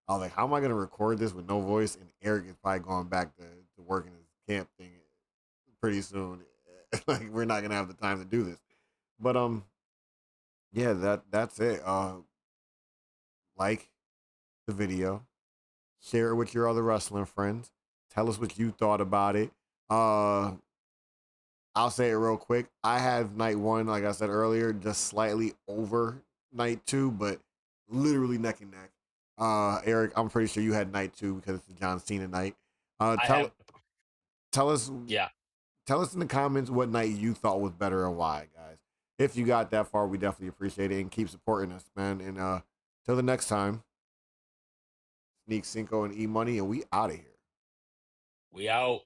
I was like, how am I gonna record this with no voice? And Eric is probably going back to working his camp thing pretty soon. Like we're not gonna have the time to do this. But yeah, that's it. Like the video, share it with your other wrestling friends. Tell us what you thought about it. Uh I'll say it real quick. I have night 1, like I said earlier, just slightly over night 2, but literally neck and neck. Eric, I'm pretty sure you had night 2 because it's the John Cena night. Uh, I tell have tell us yeah. tell us in the comments what night you thought was better and why, guys. If you got that far, we definitely appreciate it and keep supporting us, man. And till the next time, NeekCinco and E Money, and we out of here. We out.